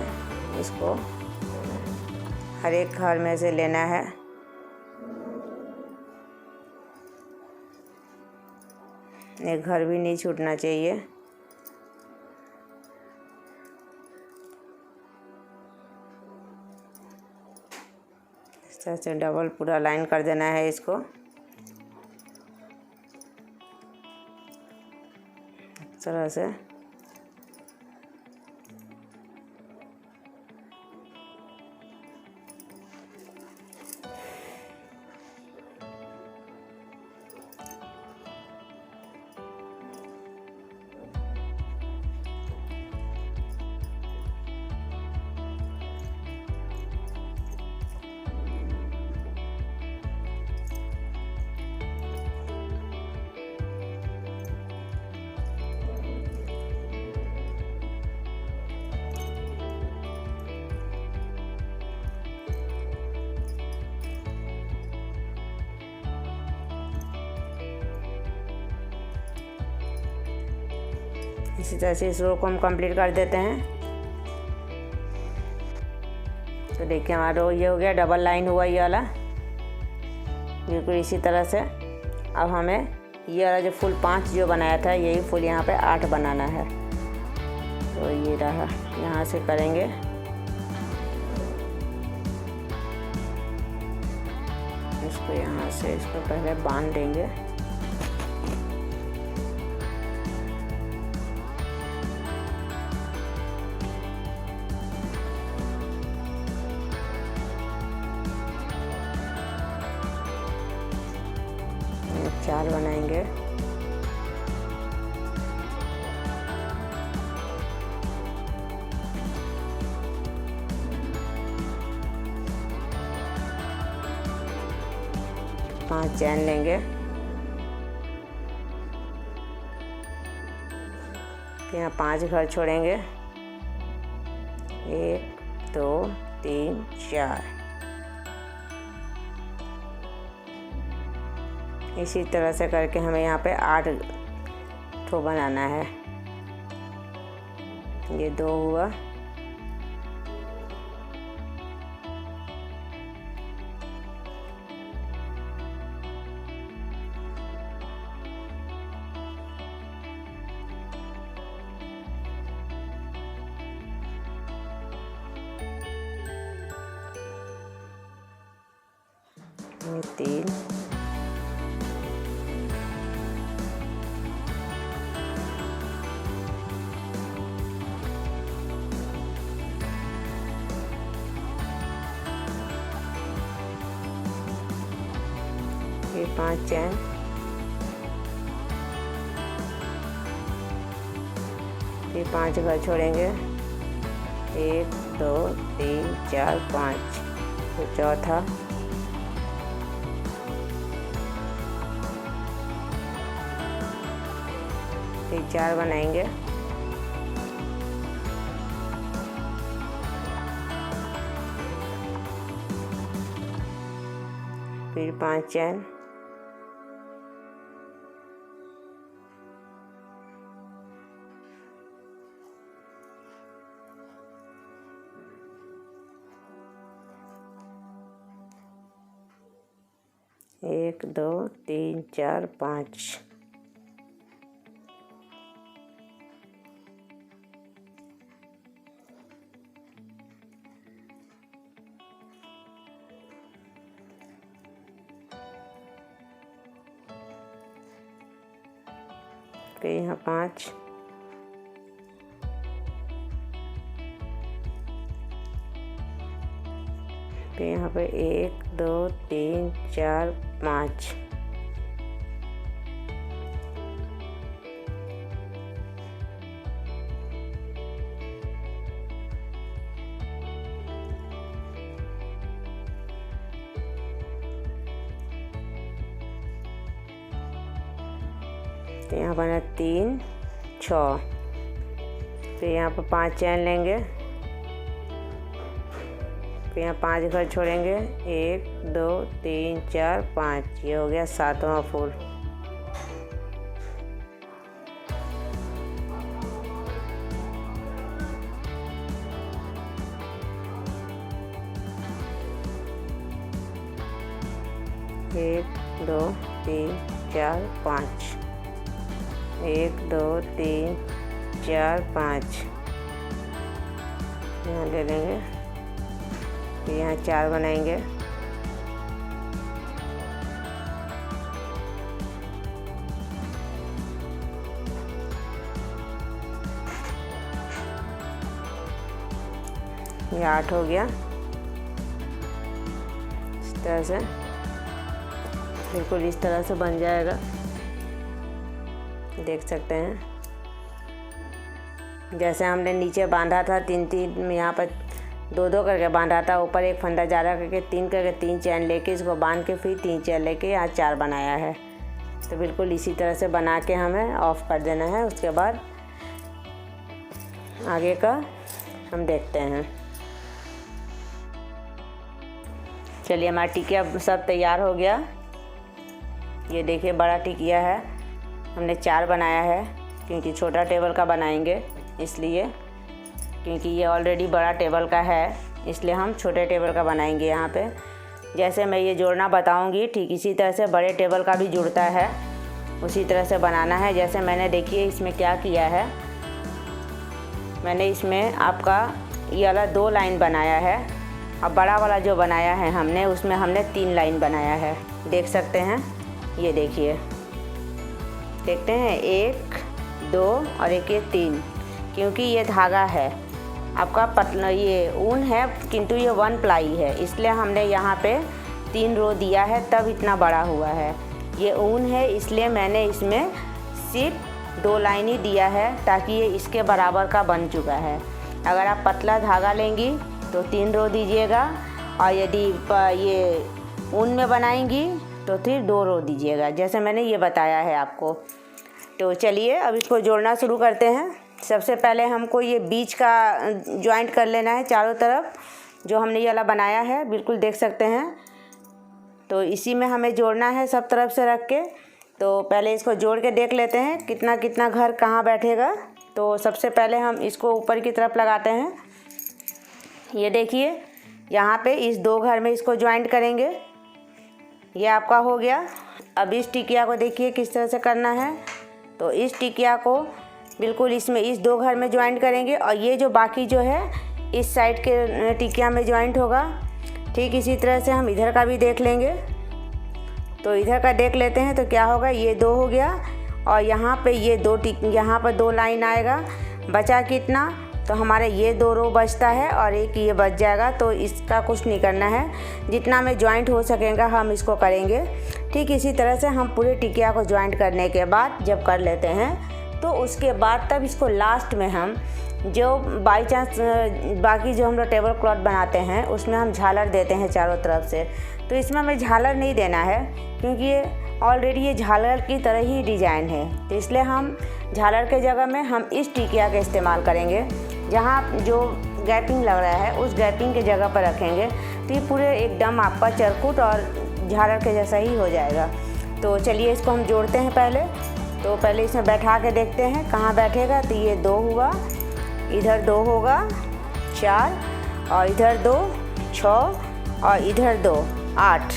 S1: इसको हर एक घर में से लेना है। एक घर भी नहीं छूटना चाहिए। इस तरह से डबल पूरा लाइन कर देना है इसको। इस तरह से इसी तरह से इस रो को हम कंप्लीट कर देते हैं। तो देखिए हमारा रो ये हो गया, डबल लाइन हुआ ये वाला बिल्कुल इसी तरह से। अब हमें ये वाला जो फुल 5 जो बनाया था यही फुल यहाँ पे 8 बनाना है। तो ये रहा, यहाँ से करेंगे। इसको यहाँ से इसको पहले बांध देंगे। चार बनाएंगे। पांच चैन लेंगे। यहाँ 5 घर छोड़ेंगे। 1 2 3 4। इसी तरह से करके हमें यहाँ पे 8 ठो बनाना है। ये 2 हुआ। ये 3 ये 5 चैन। ये 5 घर छोड़ेंगे। 1 2 3 4 5। तो चौथा फिर 4 बनाएंगे। फिर 5 चैन। एक 2 3 4 5। फिर यहाँ 5। फिर यहाँ पे 1 2 3 4 5। तो यहाँ बना 3 6। फिर यहाँ पर 5 चैन लेंगे। फिर यहाँ 5 घर छोड़ेंगे। 1 2 3 4 5। ये हो गया 7वां फूल। 1 2 3 4 5, 1 2 3 4 5 यहाँ ले लेंगे, फिर यहाँ 4 बनाएंगे, ये 8 हो गया। इस तरह से बिल्कुल इस तरह से बन जाएगा, देख सकते हैं। जैसे हमने नीचे बांधा था 3-3, यहाँ पर 2-2 करके बांधा था, ऊपर एक फंदा ज़्यादा करके 3 करके 3 चैन लेके इसको बांध के फिर 3 चैन लेके यहाँ 4 बनाया है। तो बिल्कुल इसी तरह से बना के हमें ऑफ कर देना है। उसके बाद आगे का हम देखते हैं। चलिए, हमारा टिकिया सब तैयार हो गया। ये देखिए बड़ा टिकिया है, हमने 4 बनाया है क्योंकि छोटा टेबल का बनाएंगे इसलिए, क्योंकि ये ऑलरेडी बड़ा टेबल का है इसलिए हम छोटे टेबल का बनाएंगे। यहाँ पे जैसे मैं ये जोड़ना बताऊंगी ठीक इसी तरह से बड़े टेबल का भी जुड़ता है, उसी तरह से बनाना है। जैसे मैंने देखिए इसमें क्या किया है, मैंने इसमें आपका ये वाला 2 लाइन बनाया है और बड़ा वाला जो बनाया है हमने उसमें हमने 3 लाइन बनाया है, देख सकते हैं। ये देखिए, देखते हैं 1 2 और एक ये 3, क्योंकि ये धागा है आपका पतला, ये ऊन है किंतु ये 1 प्लाई है इसलिए हमने यहाँ पे 3 रो दिया है, तब इतना बड़ा हुआ है। ये ऊन है इसलिए मैंने इसमें सिर्फ 2 लाइन ही दिया है ताकि ये इसके बराबर का बन चुका है। अगर आप पतला धागा लेंगी तो 3 रो दीजिएगा और यदि ये ऊन में बनाएंगी तो फिर 2 रो दीजिएगा, जैसे मैंने ये बताया है आपको। तो चलिए अब इसको जोड़ना शुरू करते हैं। सबसे पहले हमको ये बीच का जॉइंट कर लेना है चारों तरफ, जो हमने ये वाला बनाया है, बिल्कुल देख सकते हैं। तो इसी में हमें जोड़ना है सब तरफ से रख के। तो पहले इसको जोड़ के देख लेते हैं कितना कितना घर कहाँ बैठेगा। तो सबसे पहले हम इसको ऊपर की तरफ लगाते हैं। ये देखिए यहाँ पे इस 2 घर में इसको ज्वाइंट करेंगे, ये आपका हो गया। अब इस टिकिया को देखिए किस तरह से करना है। तो इस टिकिया को बिल्कुल इसमें इस 2 घर में ज्वाइंट करेंगे और ये जो बाकी जो है इस साइड के टिकिया में ज्वाइंट होगा। ठीक इसी तरह से हम इधर का भी देख लेंगे। तो इधर का देख लेते हैं तो क्या होगा, ये 2 हो गया और यहाँ पे ये 2 यहाँ पर 2 लाइन आएगा। बचा कितना, तो हमारे ये 2 रो बचता है और एक ये बच जाएगा। तो इसका कुछ नहीं करना है, जितना में ज्वाइंट हो सकेगा हम इसको करेंगे। ठीक इसी तरह से हम पूरे टिकिया को ज्वाइंट करने के बाद जब कर लेते हैं तो उसके बाद तब इसको लास्ट में हम जो बाई चांस बाकी जो हम लोग टेबल क्लॉथ बनाते हैं उसमें हम झालर देते हैं चारों तरफ से। तो इसमें हमें झालर नहीं देना है क्योंकि ये ऑलरेडी ये झालर की तरह ही डिज़ाइन है, तो इसलिए हम झालर के जगह में हम इस टिकिया का इस्तेमाल करेंगे। जहाँ जो गैपिंग लग रहा है उस गैपिंग के जगह पर रखेंगे तो ये पूरे एकदम आपका चरकुट और झालर के जैसा ही हो जाएगा। तो चलिए इसको हम जोड़ते हैं पहले। तो पहले इसमें बैठा के देखते हैं कहाँ बैठेगा। तो ये 2 हुआ, इधर 2 होगा 4 और इधर 2 6 और इधर 2 8।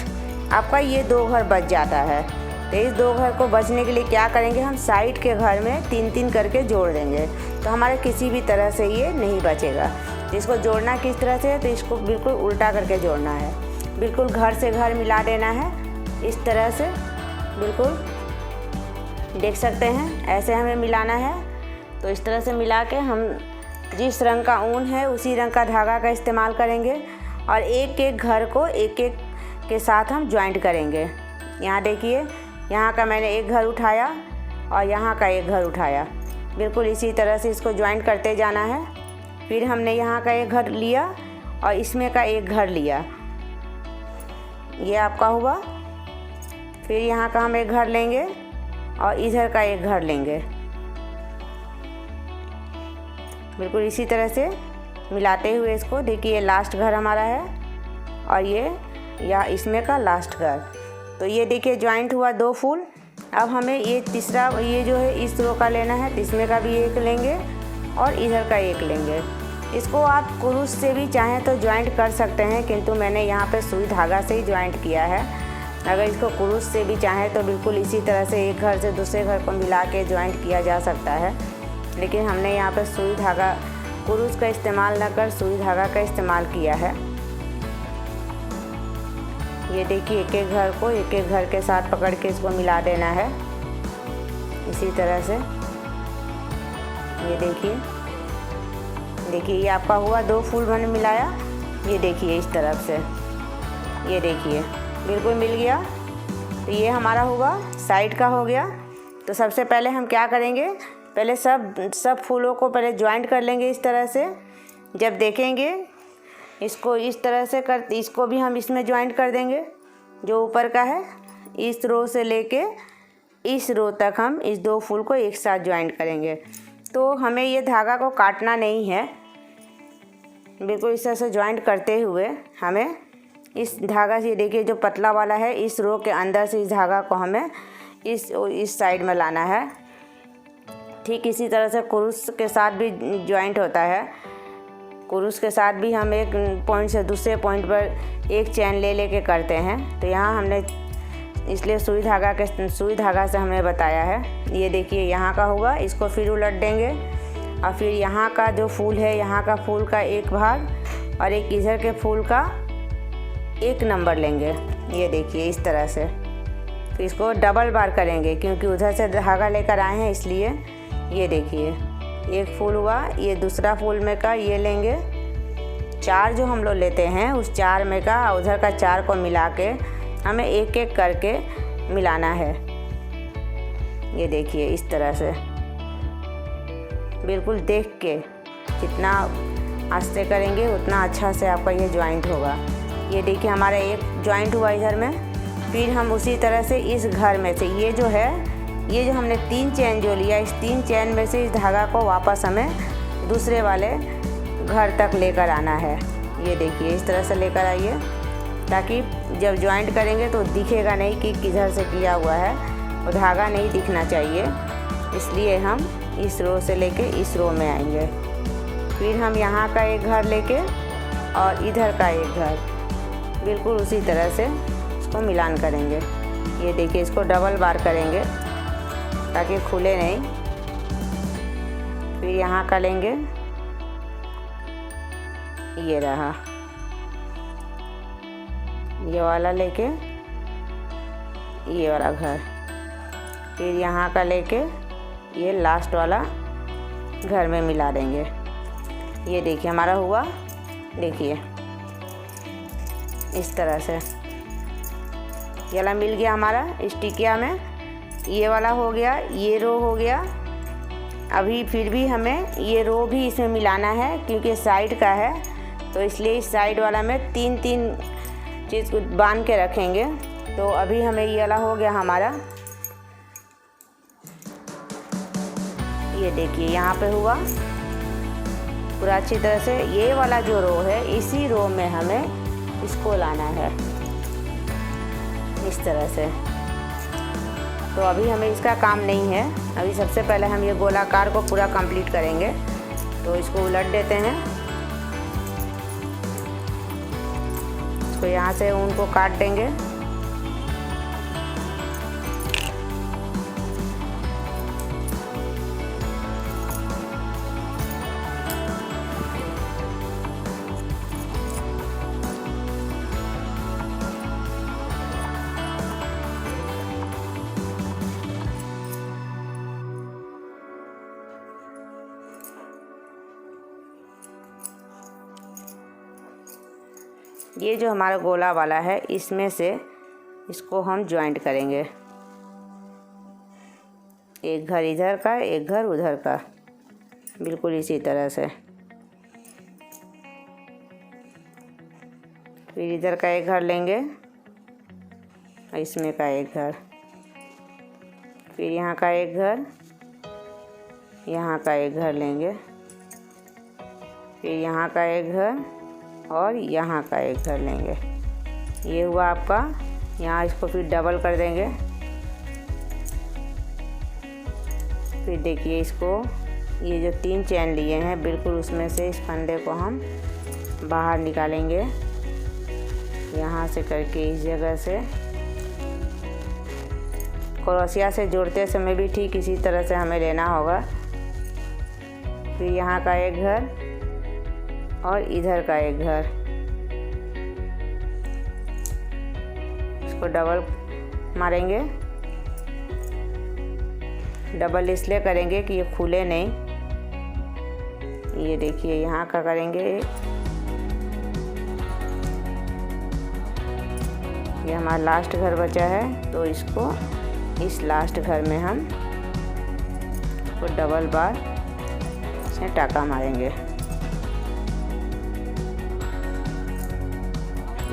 S1: आपका ये 2 घर बच जाता है। तो इस 2 घर को बचने के लिए क्या करेंगे, हम साइड के घर में 3-3 करके जोड़ देंगे तो हमारे किसी भी तरह से ये नहीं बचेगा। तो इसको जोड़ना किस तरह से है, तो इसको बिल्कुल उल्टा करके जोड़ना है। बिल्कुल घर से घर मिला देना है इस तरह से, बिल्कुल देख सकते हैं ऐसे हमें मिलाना है। तो इस तरह से मिला के हम जिस रंग का ऊन है उसी रंग का धागा का इस्तेमाल करेंगे और एक एक घर को एक एक के साथ हम ज्वाइंट करेंगे। यहाँ देखिए, यहाँ का मैंने एक घर उठाया और यहाँ का एक घर उठाया, बिल्कुल इसी तरह से इसको ज्वाइंट करते जाना है। फिर हमने यहाँ का एक घर लिया और इसमें का एक घर लिया, ये आपका हुआ। फिर यहाँ का हम एक घर लेंगे और इधर का एक घर लेंगे, बिल्कुल इसी तरह से मिलाते हुए इसको। देखिए लास्ट घर हमारा है और ये या इसमें का लास्ट घर। तो ये देखिए ज्वाइंट हुआ 2 फूल। अब हमें ये तीसरा ये जो है इस रो का लेना है, तो इसमें का भी एक लेंगे और इधर का एक लेंगे। इसको आप कुरूस से भी चाहें तो ज्वाइंट कर सकते हैं, किंतु मैंने यहाँ पे सुई धागा से ही ज्वाइंट किया है अगर इसको कुरूस से भी चाहें तो बिल्कुल इसी तरह से एक घर से दूसरे घर को मिला के जॉइंट किया जा सकता है, लेकिन हमने यहाँ पर सुई धागा, कुरूस का इस्तेमाल न कर सुई धागा का इस्तेमाल किया है। ये देखिए एक एक घर को एक एक घर के साथ पकड़ के इसको मिला देना है इसी तरह से। ये देखिए ये आपका हुआ, 2 फूल मैंने मिलाया, ये देखिए इस तरफ से, ये देखिए बिल्कुल मिल गया। तो ये हमारा हुआ साइड का हो गया। तो सबसे पहले हम क्या करेंगे, पहले सब फूलों को पहले ज्वाइंट कर लेंगे इस तरह से। जब देखेंगे इसको इस तरह से इसको भी हम इसमें ज्वाइंट कर देंगे। जो ऊपर का है इस रो से लेके इस रो तक हम इस 2 फूल को एक साथ ज्वाइंट करेंगे। तो हमें ये धागा को काटना नहीं है, बिल्कुल इस तरह से ज्वाइंट करते हुए हमें इस धागा से, देखिए जो पतला वाला है इस रो के अंदर से इस धागा को हमें इस साइड में लाना है। ठीक इसी तरह से कुरूस के साथ भी ज्वाइंट होता है। कुरूस के साथ भी हम एक पॉइंट से दूसरे पॉइंट पर एक चैन ले के करते हैं। तो यहाँ हमने इसलिए सुई धागा से हमने बताया है। ये देखिए यहाँ का हुआ, इसको फिर उलट देंगे और फिर यहाँ का जो फूल है, यहाँ का फूल का एक भाग और एक इधर के फूल का 1 नंबर लेंगे। ये देखिए इस तरह से। तो इसको डबल बार करेंगे क्योंकि उधर से धागा लेकर आए हैं, इसलिए। ये देखिए एक फूल हुआ, ये दूसरा फूल में का ये लेंगे। 4 जो हम लोग लेते हैं उस 4 में का उधर का 4 को मिला के हमें एक एक करके मिलाना है। ये देखिए इस तरह से, बिल्कुल देख के, जितना आस्ते करेंगे उतना अच्छा से आपका ये ज्वाइंट होगा। ये देखिए हमारा एक ज्वाइंट हुआ इधर में। फिर हम उसी तरह से इस घर में से ये जो हमने 3 चैन जो लिया, इस 3 चैन में से इस धागा को वापस हमें दूसरे वाले घर तक लेकर आना है। ये देखिए इस तरह से लेकर आइए, ताकि जब ज्वाइंट करेंगे तो दिखेगा नहीं कि किधर से किया हुआ है, वो धागा नहीं दिखना चाहिए। इसलिए हम इस रो से लेके इस रो में आएंगे। फिर हम यहाँ का एक घर लेके और इधर का एक घर, बिल्कुल उसी तरह से इसको मिलान करेंगे। ये देखिए इसको डबल बार करेंगे ताकि खुले नहीं। फिर यहाँ का लेंगे, ये रहा, ये वाला लेके ये वाला घर, फिर यहाँ का लेके ये लास्ट वाला घर में मिला देंगे। ये देखिए हमारा हुआ, देखिए इस तरह से ये वाला मिल गया हमारा इस टिकिया में। ये वाला हो गया, ये रो हो गया। अभी फिर भी हमें ये रो भी इसमें मिलाना है क्योंकि साइड का है, तो इसलिए इस साइड वाला में 3-3 चीज़ को बांध के रखेंगे। तो अभी हमें ये वाला हो गया हमारा। ये देखिए यहाँ पे हुआ पूरा अच्छी तरह से। ये वाला जो रो है, इसी रो में हमें इसको लाना है इस तरह से। तो अभी हमें इसका काम नहीं है, अभी सबसे पहले हम ये गोलाकार को पूरा कंप्लीट करेंगे। तो इसको उलट देते हैं, इसको यहाँ से ऊन को काट देंगे। ये जो हमारा गोला वाला है, इसमें से इसको हम ज्वाइंट करेंगे। एक घर इधर का, एक घर उधर का, बिल्कुल इसी तरह से। फिर इधर का एक घर लेंगे, इसमें का एक घर, फिर यहाँ का एक घर, यहाँ का एक घर लेंगे, फिर यहाँ का एक घर और यहाँ का एक घर लेंगे। ये हुआ आपका। यहाँ इसको फिर डबल कर देंगे। फिर देखिए इसको, ये जो 3 चैन लिए हैं, बिल्कुल उसमें से इस फंदे को हम बाहर निकालेंगे, यहाँ से करके इस जगह से क्रोशिया से जोड़ते समय भी ठीक इसी तरह से हमें लेना होगा। फिर यहाँ का एक घर और इधर का एक घर, इसको डबल मारेंगे। डबल इसलिए करेंगे कि ये खुले नहीं। ये देखिए यहाँ का करेंगे, ये हमारा लास्ट घर बचा है, तो इसको इस लास्ट घर में हम इसको डबल बार से टाका मारेंगे।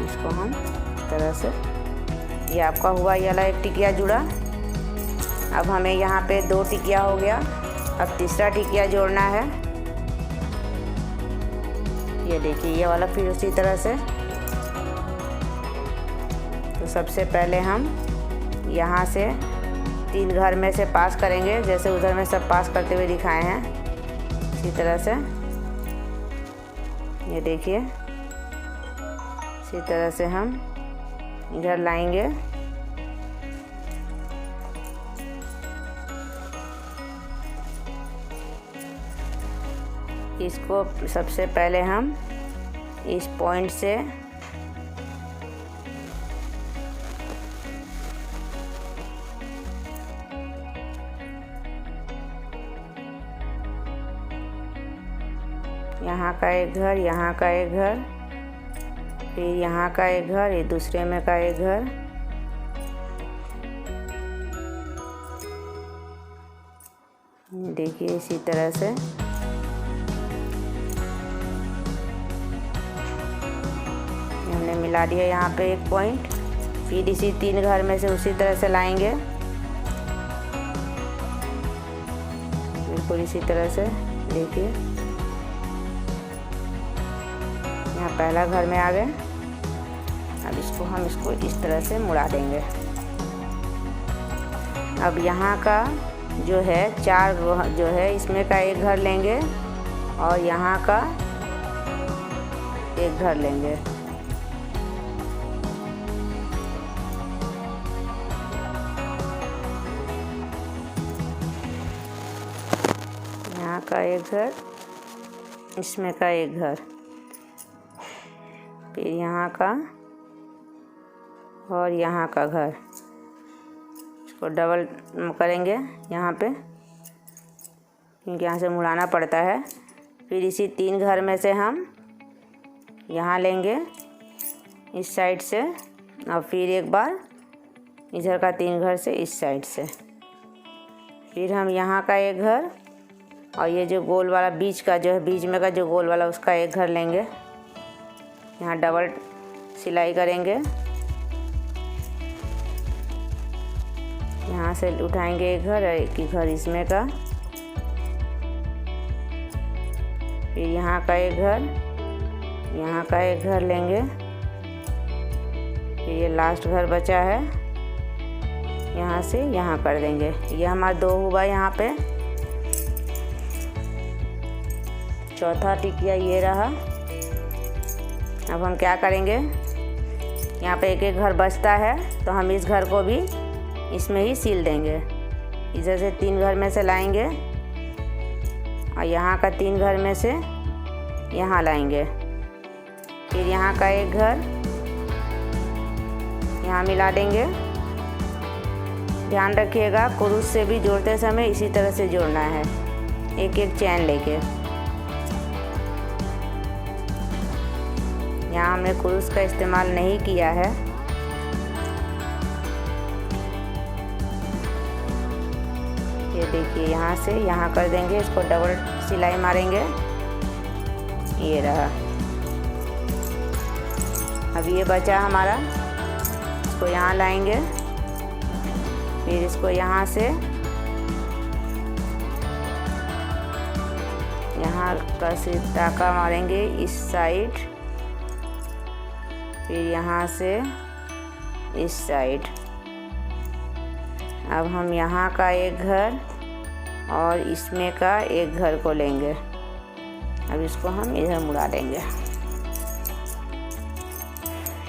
S1: इसको हम इस तरह से, ये आपका हुआ ये वाला एक टिकिया जुड़ा। अब हमें यहाँ पे 2 टिकिया हो गया। अब तीसरा टिकिया जोड़ना है। ये देखिए ये वाला फिर उसी तरह से। तो सबसे पहले हम यहाँ से 3 घर में से पास करेंगे, जैसे उधर में सब पास करते हुए दिखाए हैं, इसी तरह से। ये देखिए इसी तरह से हम इधर लाएंगे। इसको सबसे पहले हम इस पॉइंट से यहाँ का एक घर, यहाँ का एक घर, फिर यहाँ का एक घर, ये दूसरे में का एक घर, देखिए इसी तरह से। हमने मिला दिया यहाँ पे एक पॉइंट। फिर इसी 3 घर में से उसी तरह से लाएंगे, बिल्कुल इसी तरह से। देखिए यहाँ पहला घर में आ गए। अब हम इसको इस तरह से मुड़ा देंगे। अब यहाँ का जो है 4 जो है, इसमें का एक घर लेंगे और यहाँ का एक घर लेंगे। यहाँ का एक घर, इसमें का एक घर, फिर यहाँ का और यहाँ का घर। इसको डबल करेंगे यहाँ पे, क्योंकि यहाँ से मुड़ाना पड़ता है। फिर इसी 3 घर में से हम यहाँ लेंगे इस साइड से, और फिर एक बार इधर का 3 घर से इस साइड से। फिर हम यहाँ का एक घर और ये जो गोल वाला बीच का जो है, बीच में का जो गोल वाला, उसका एक घर लेंगे। यहाँ डबल सिलाई करेंगे, यहाँ से उठाएंगे एक घर, एक ही घर इसमें का, फिर यहाँ का एक घर, यहाँ का एक घर लेंगे। फिर ये लास्ट घर बचा है, यहाँ से यहाँ कर देंगे। ये हमारा 2 हुआ यहाँ पे। चौथा टिकिया ये रहा। अब हम क्या करेंगे, यहाँ पे एक एक घर बचता है, तो हम इस घर को भी इसमें ही सील देंगे। इधर से 3 घर में से लाएंगे और यहाँ का 3 घर में से यहाँ लाएंगे। फिर यहाँ का एक घर यहाँ मिला देंगे। ध्यान रखिएगा, क्रूस से भी जोड़ते समय इसी तरह से जोड़ना है, एक एक चैन लेके। यहाँ हमने क्रूस का इस्तेमाल नहीं किया है। ये देखिए यहाँ से यहाँ कर देंगे, इसको डबल सिलाई मारेंगे। ये रहा। अब ये बचा हमारा, इसको यहाँ लाएंगे, फिर इसको यहाँ से यहाँ का से टाका मारेंगे इस साइड, फिर यहाँ से इस साइड। अब हम यहाँ का एक घर और इसमें का एक घर को लेंगे। अब इसको हम इधर मुड़ा देंगे।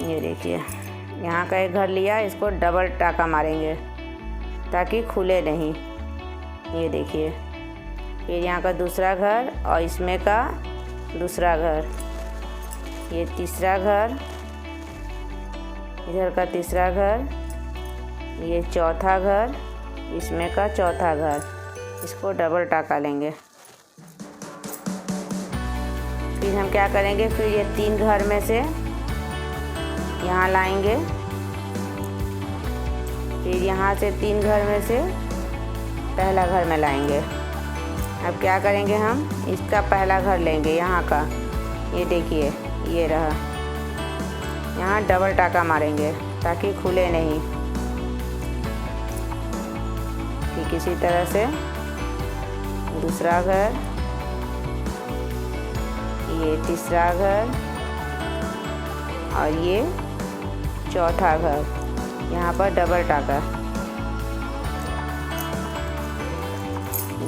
S1: ये देखिए यहाँ का एक घर लिया, इसको डबल टाका मारेंगे। ताकि खुले नहीं। ये देखिए, फिर यहाँ का दूसरा घर और इसमें का दूसरा घर, ये तीसरा घर, इधर का तीसरा घर, ये चौथा घर, इसमें का चौथा घर। इसको डबल टाका लेंगे। फिर हम क्या करेंगे, फिर ये 3 घर में से यहाँ लाएंगे, फिर यहाँ से 3 घर में से पहला घर में लाएंगे। अब क्या करेंगे, हम इसका पहला घर लेंगे यहाँ का। ये देखिए, ये रहा। यहाँ डबल टाका मारेंगे ताकि खुले नहीं। ठीक इसी तरह से दूसरा घर, ये तीसरा घर और ये चौथा घर। यहाँ पर डबल टाका।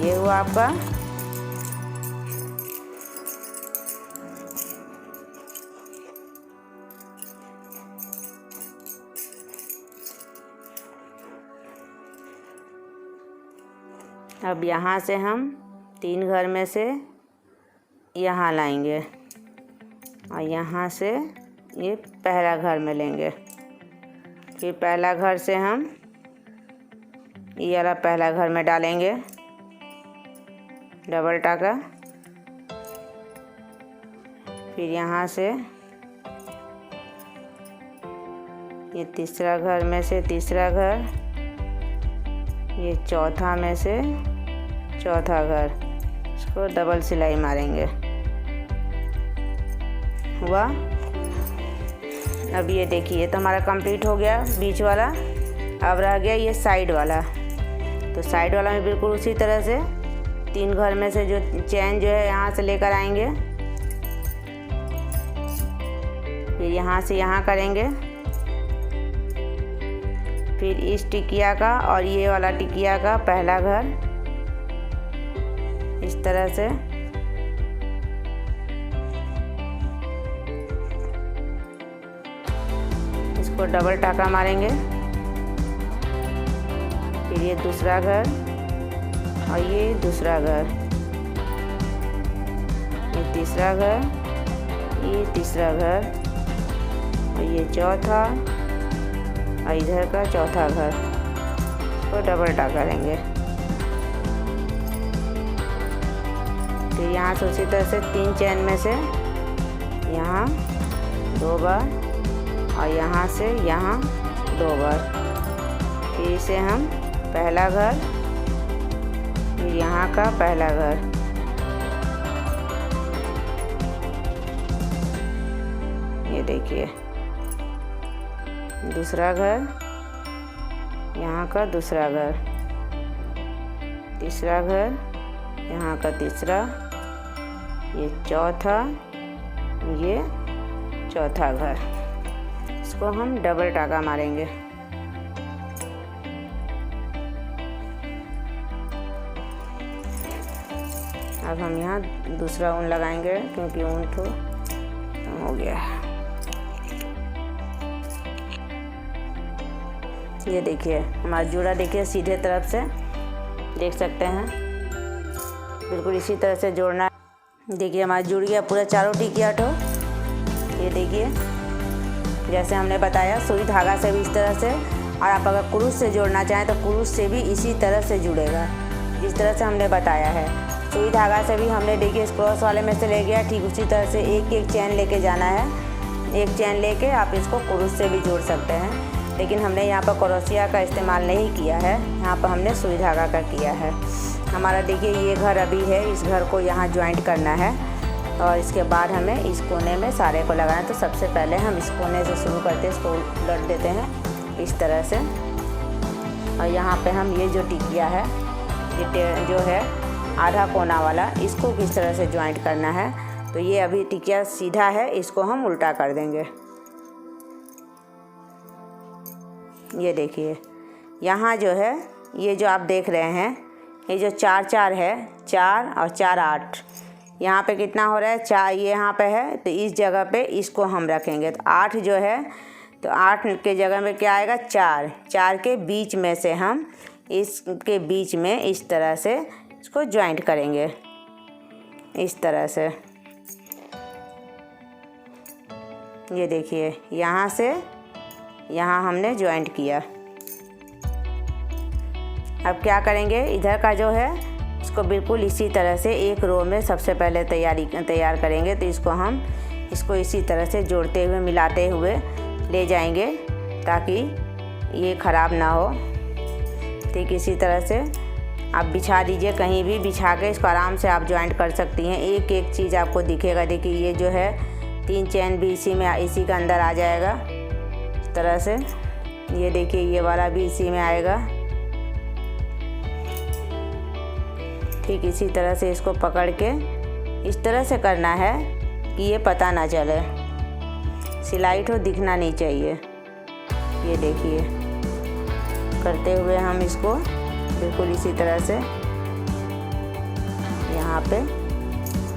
S1: ये हुआ आपका। अब यहाँ से हम 3 घर में से यहाँ लाएंगे और यहाँ से ये पहला घर में लेंगे। फिर पहला घर से हम ये वाला पहला घर में डालेंगे डबल टाका। फिर यहाँ से ये तीसरा घर में से तीसरा घर, ये चौथा में से चौथा घर। इसको डबल सिलाई मारेंगे। हुआ। अब ये देखिए, तो हमारा कंप्लीट हो गया बीच वाला। अब रह गया ये साइड वाला। तो साइड वाला में बिल्कुल उसी तरह से 3 घर में से जो चैन जो है यहाँ से लेकर आएंगे, फिर यहाँ से यहाँ करेंगे, फिर इस टिकिया का और ये वाला टिकिया का पहला घर इस तरह से इसको डबल टाका मारेंगे। फिर ये दूसरा घर और ये दूसरा घर, ये तीसरा घर, ये तीसरा घर और ये चौथा और इधर का चौथा घर। इसको डबल टाका लेंगे। फिर यहाँ से उसी तरह से 3 चैन में से यहाँ 2 बार और यहाँ से यहाँ 2 बार। फिर इसे हम पहला घर, फिर यहाँ का पहला घर, ये देखिए दूसरा घर, यहाँ का दूसरा घर, तीसरा घर, यहाँ का तीसरा, ये चौथा, ये चौथा घर। इसको हम डबल टाका मारेंगे। अब हम यहाँ दूसरा ऊन लगाएंगे क्योंकि ऊन तो हो गया है। ये देखिए हमारा जूड़ा, देखिए सीधे तरफ से देख सकते हैं, बिल्कुल इसी तरह से जोड़ना है। देखिए हमारा जुड़ गया पूरा चारों टिकिया ठो। ये देखिए जैसे हमने बताया, सुई धागा से भी इस तरह से, और आप अगर क्रूस से जोड़ना चाहें तो क्रूस से भी इसी तरह से जुड़ेगा जिस तरह से हमने बताया है। सुई धागा से भी हमने देखिए इस क्रॉस वाले में से ले गया, ठीक उसी तरह से एक एक चैन लेके जाना है। एक चैन लेके आप इसको क्रूस से भी जोड़ सकते हैं, लेकिन हमने यहाँ पर क्रोशिया का इस्तेमाल नहीं किया है, यहाँ पर हमने सुई धागा का किया है। हमारा देखिए ये घर अभी है, इस घर को यहाँ ज्वाइंट करना है और इसके बाद हमें इस कोने में सारे को लगाना है। तो सबसे पहले हम इस कोने से शुरू करते हैं, इसको उलट देते हैं इस तरह से, और यहाँ पे हम ये जो टिकिया है, ये जो है आधा कोना वाला, इसको किस तरह से ज्वाइंट करना है। तो ये अभी टिकिया सीधा है, इसको हम उल्टा कर देंगे। ये देखिए यहाँ जो है, ये जो आप देख रहे हैं, ये जो 4 4 है, 4 और 4 8, यहाँ पे कितना हो रहा है 4, ये यहाँ पे है, तो इस जगह पे इसको हम रखेंगे। तो 8 जो है, तो 8 के जगह में क्या आएगा 4, 4 के बीच में से हम इसके बीच में इस तरह से इसको जॉइंट करेंगे, इस तरह से। ये देखिए, यहाँ से यहाँ हमने जॉइंट किया। अब क्या करेंगे, इधर का जो है इसको बिल्कुल इसी तरह से एक रो में सबसे पहले तैयार करेंगे। तो इसको इसी तरह से जोड़ते हुए, मिलाते हुए ले जाएंगे ताकि ये ख़राब ना हो। ठीक इसी तरह से आप बिछा दीजिए, कहीं भी बिछा के इसको आराम से आप जॉइंट कर सकती हैं। एक एक चीज़ आपको दिखेगा। देखिए ये जो है 3 चैन भी इसी के अंदर आ जाएगा इस तरह से। ये देखिए ये वाला भी इसी में आएगा। ठीक इसी तरह से इसको पकड़ के इस तरह से करना है कि ये पता ना चले, सिलाई तो दिखना नहीं चाहिए। ये देखिए करते हुए हम इसको बिल्कुल इसी तरह से यहाँ पे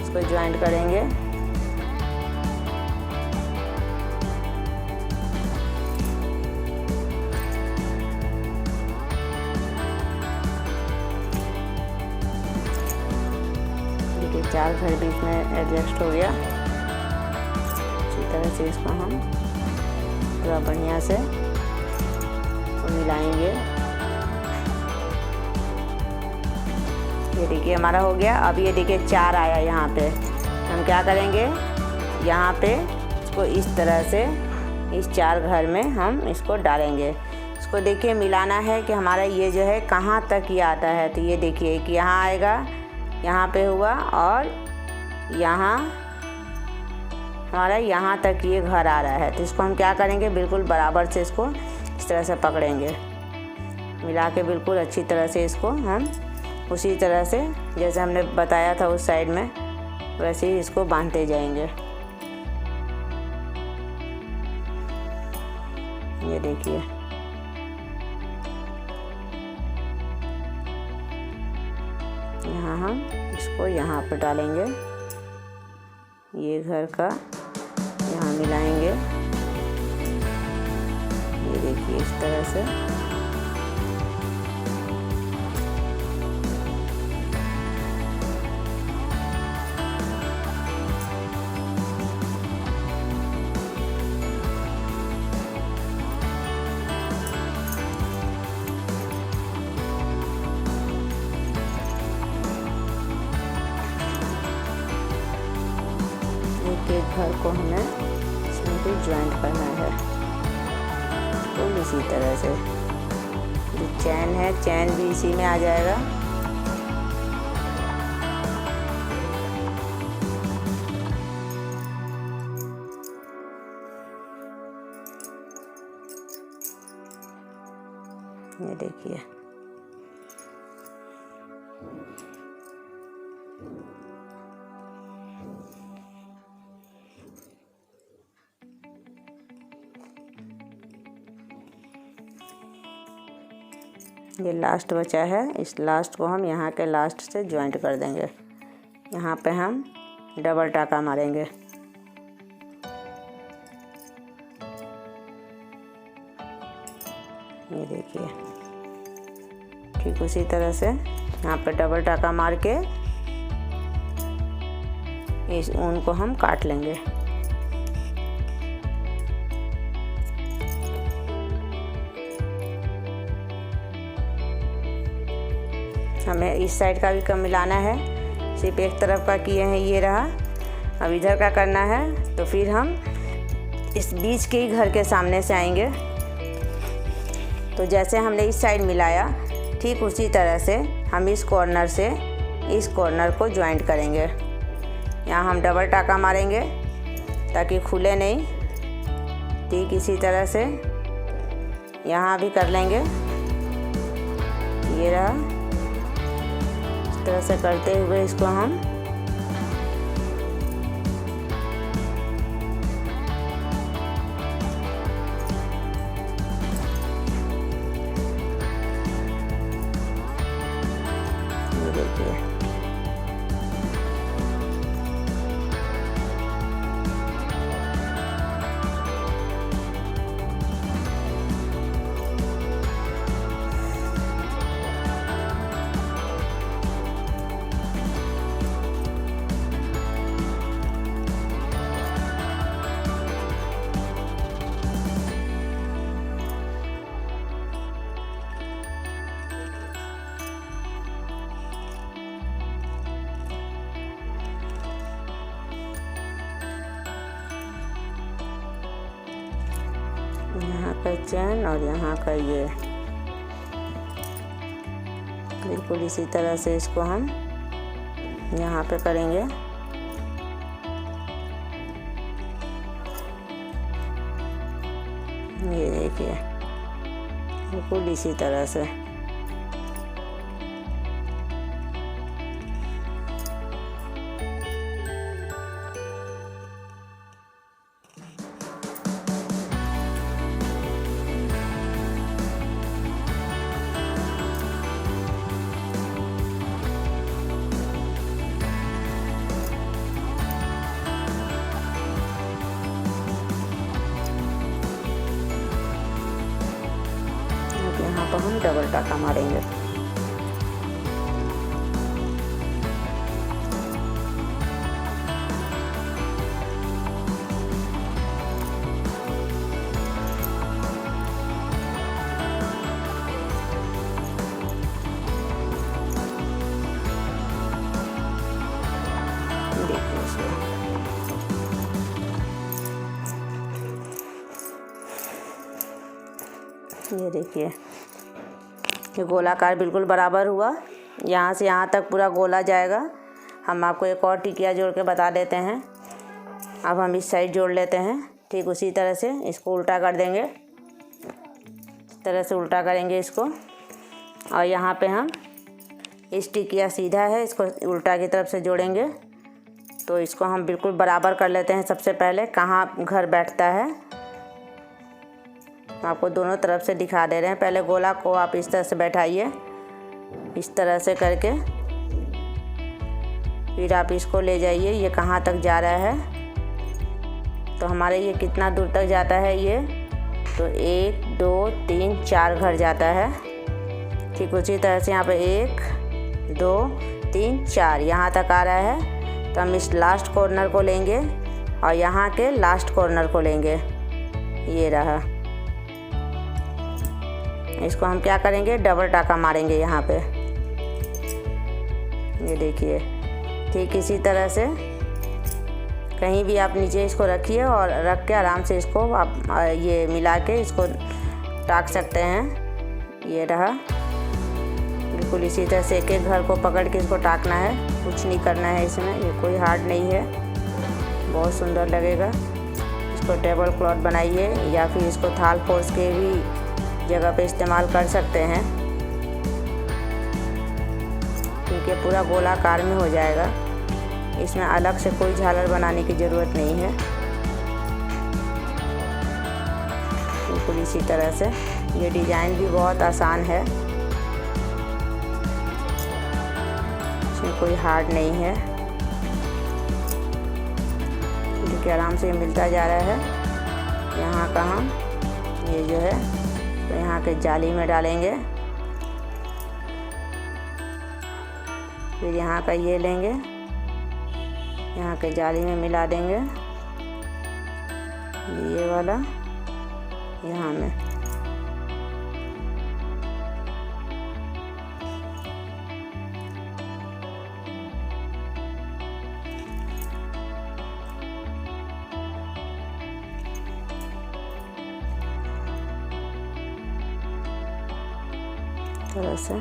S1: इसको जॉइंट करेंगे। देखिए 4 घर बीच में एडजस्ट हो गया। इसी तरह से इसको हम पूरा बढ़िया से मिलाएंगे। ये देखिए हमारा हो गया। अब ये देखिए 4 आया यहाँ पे। हम क्या करेंगे, यहाँ पे इसको इस तरह से इस 4 घर में हम इसको डालेंगे। इसको देखिए मिलाना है कि हमारा ये जो है कहाँ तक ये आता है। तो ये देखिए कि यहाँ आएगा, यहाँ पे हुआ, और यहाँ हमारा यहाँ तक ये घर आ रहा है। तो इसको हम क्या करेंगे, बिल्कुल बराबर से इसको इस तरह से पकड़ेंगे, मिला के बिल्कुल अच्छी तरह से इसको हम उसी तरह से जैसे हमने बताया था उस साइड में, वैसे ही इसको बांधते जाएंगे। ये देखिए यहाँ हम इसको यहाँ पर डालेंगे, ये घर का यहाँ मिलाएंगे। ये देखिए इस तरह से। एक घर को हमें इसमें भी ज्वाइंट करना है। तो इसी तरह से जो चैन है, चैन भी इसी में आ जाएगा। ये देखिए ये लास्ट बचा है। इस लास्ट को हम यहाँ के लास्ट से ज्वाइंट कर देंगे। यहाँ पे हम डबल टाका मारेंगे। ये देखिए ठीक उसी तरह से यहाँ पे डबल टाका मार के इस ऊन को हम काट लेंगे। हमें इस साइड का भी कम मिलाना है, सिर्फ एक तरफ का किए हैं, ये रहा। अब इधर का करना है, तो फिर हम इस बीच के ही घर के सामने से आएंगे। तो जैसे हमने इस साइड मिलाया, ठीक उसी तरह से हम इस कॉर्नर से इस कॉर्नर को ज्वाइंट करेंगे। यहाँ हम डबल टाका मारेंगे ताकि खुले नहीं। ठीक इसी तरह से यहाँ भी कर लेंगे। ये रहा। इस तरह से करते हुए इसको हम देखिए चैन और यहाँ का ये। बिल्कुल इसी तरह से इसको हम यहाँ पे करेंगे। ये देखिए बिल्कुल इसी तरह से। यहाँ पर हम डबल टाका मारेंगे। ये देखिए ये गोलाकार बिल्कुल बराबर हुआ। यहाँ से यहाँ तक पूरा गोला जाएगा। हम आपको एक और टिकिया जोड़ के बता देते हैं। अब हम इस साइड जोड़ लेते हैं। ठीक उसी तरह से इसको उल्टा कर देंगे। इस तरह से उल्टा करेंगे इसको और यहाँ पे हम इस टिकिया सीधा है, इसको उल्टा की तरफ से जोड़ेंगे। तो इसको हम बिल्कुल बराबर कर लेते हैं। सबसे पहले कहाँ घर बैठता है आपको दोनों तरफ से दिखा दे रहे हैं। पहले गोला को आप इस तरह से बैठाइए, इस तरह से करके फिर आप इसको ले जाइए। ये कहाँ तक जा रहा है तो हमारे ये कितना दूर तक जाता है ये, तो 1 2 3 4 घर जाता है। ठीक उसी तरह से यहाँ पे 1 2 3 4 यहाँ तक आ रहा है। तो हम इस लास्ट कॉर्नर को लेंगे और यहाँ के लास्ट कॉर्नर को लेंगे। ये रहा। इसको हम क्या करेंगे, डबल टाका मारेंगे यहाँ पे। ये देखिए ठीक इसी तरह से कहीं भी आप नीचे इसको रखिए और रख के आराम से इसको आप ये मिला के इसको टाक सकते हैं। ये रहा। बिल्कुल इसी तरह से एक एक घर को पकड़ के इसको टाकना है, कुछ नहीं करना है इसमें। ये कोई हार्ड नहीं है, बहुत सुंदर लगेगा। इसको टेबल क्लॉथ बनाइए या फिर इसको थाल फोर्स के भी जगह पे इस्तेमाल कर सकते हैं, क्योंकि पूरा गोलाकार में हो जाएगा। इसमें अलग से कोई झालर बनाने की ज़रूरत नहीं है। बिल्कुल इसी तरह से ये डिज़ाइन भी बहुत आसान है, इसमें कोई हार्ड नहीं है, क्योंकि आराम से मिलता जा रहा है। यहाँ का हम ये जो है तो यहाँ के जाली में डालेंगे। फिर यहाँ का ये लेंगे, यहाँ के जाली में मिला देंगे। ये वाला यहाँ में तरह से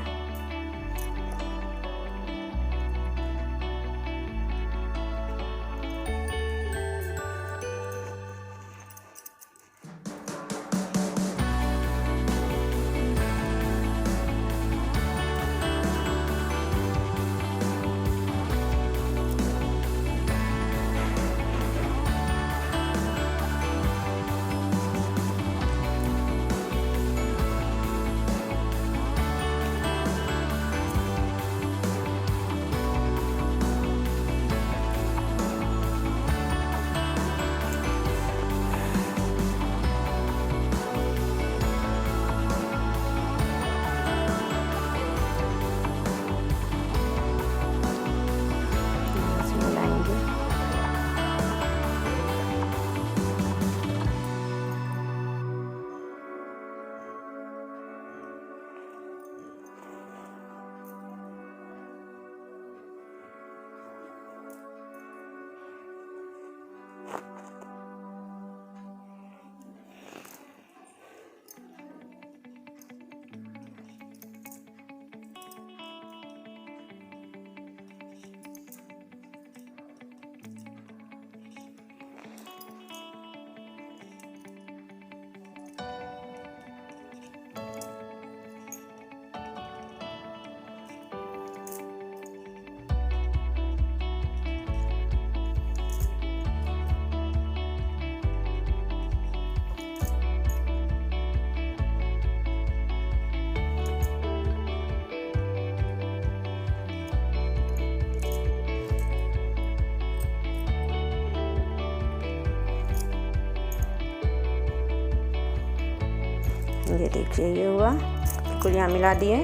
S1: ये देखिए ये हुआ, बिल्कुल यहाँ मिला दिए।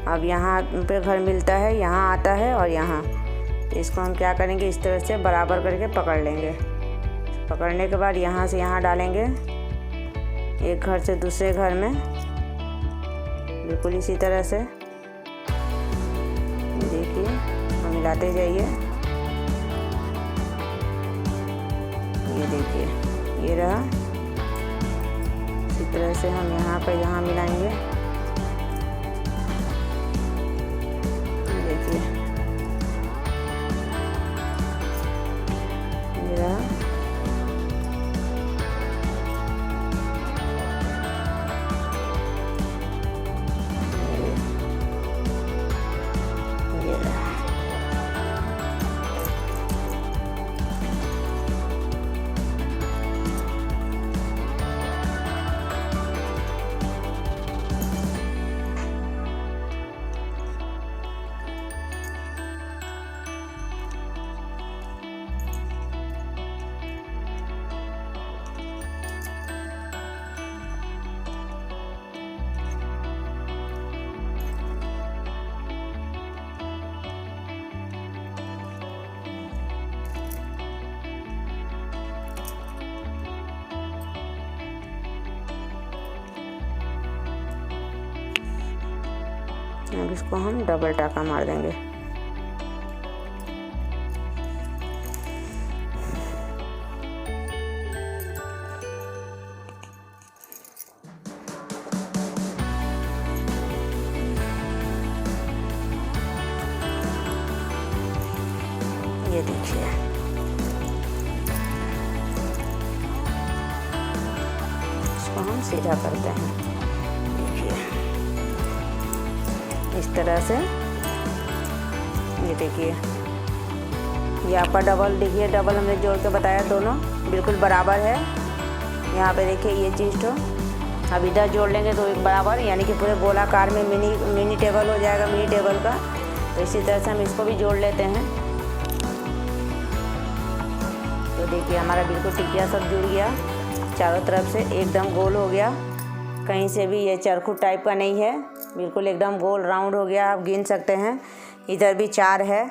S1: अब यहाँ पे घर मिलता है, यहाँ आता है और यहाँ, इसको हम क्या करेंगे, इस तरह से बराबर करके पकड़ लेंगे। पकड़ने के बाद यहाँ से यहाँ डालेंगे, एक घर से दूसरे घर में, बिल्कुल इसी तरह से। देखिए हम मिलाते जाइए। ये देखिए ये रहा, इसी तरह से हम यहाँ पर यहाँ मिलाएंगे। देखिए ये रहा, अब इसको हम डबल टाका मार देंगे। ये देखिए इसको हम सीधा करते हैं। देखिए इस तरह से, ये देखिए ये आपका डबल, देखिए डबल हमने जोड़ के बताया, दोनों बिल्कुल बराबर है। यहाँ पे देखिए ये चीज़ तो अब इधर जोड़ लेंगे तो एक बराबर, यानी कि पूरे गोलाकार में मिनी टेबल हो जाएगा, मिनी टेबल का। तो इसी तरह से हम इसको भी जोड़ लेते हैं। तो देखिए हमारा बिल्कुल टिकिया सब जुड़ गया, चारों तरफ से एकदम गोल हो गया, कहीं से भी ये चरखुट टाइप का नहीं है, बिल्कुल एकदम गोल राउंड हो गया। आप गिन सकते हैं, इधर भी 4 है,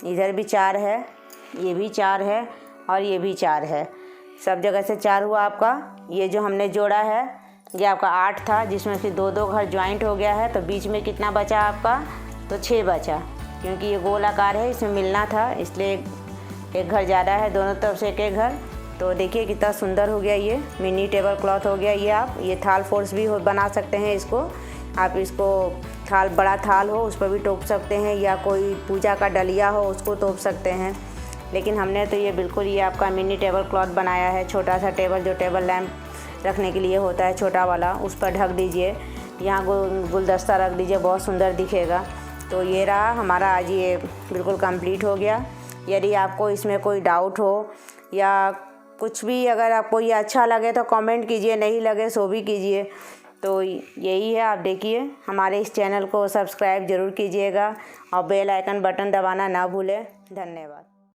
S1: इधर भी 4 है, ये भी 4 है और ये भी 4 है, सब जगह से 4 हुआ आपका। ये जो हमने जोड़ा है ये आपका 8 था, जिसमें से 2-2 घर ज्वाइंट हो गया है, तो बीच में कितना बचा आपका, तो 6 बचा, क्योंकि ये गोल आकार है, इसमें मिलना था, इसलिए एक घर ज़्यादा है, दोनों तरफ से एक घर। तो देखिए कितना सुंदर हो गया, ये मिनी टेबल क्लॉथ हो गया। ये आप ये थाल फोर्स भी बना सकते हैं इसको, आप इसको थाल, बड़ा थाल हो उस पर भी टोप सकते हैं, या कोई पूजा का डलिया हो उसको टोप सकते हैं। लेकिन हमने तो ये बिल्कुल ये आपका मिनी टेबल क्लॉथ बनाया है। छोटा सा टेबल, जो टेबल लैंप रखने के लिए होता है छोटा वाला, उस पर ढक दीजिए, यहाँ गुलदस्ता रख दीजिए, बहुत सुंदर दिखेगा। तो ये रहा हमारा आज ये बिल्कुल कंप्लीट हो गया। यदि आपको इसमें कोई डाउट हो या कुछ भी, अगर आपको ये अच्छा लगे तो कमेंट कीजिए, नहीं लगे सो भी कीजिए। तो यही है, आप देखिए हमारे इस चैनल को सब्सक्राइब ज़रूर कीजिएगा और बेल आइकन बटन दबाना ना भूलें। धन्यवाद।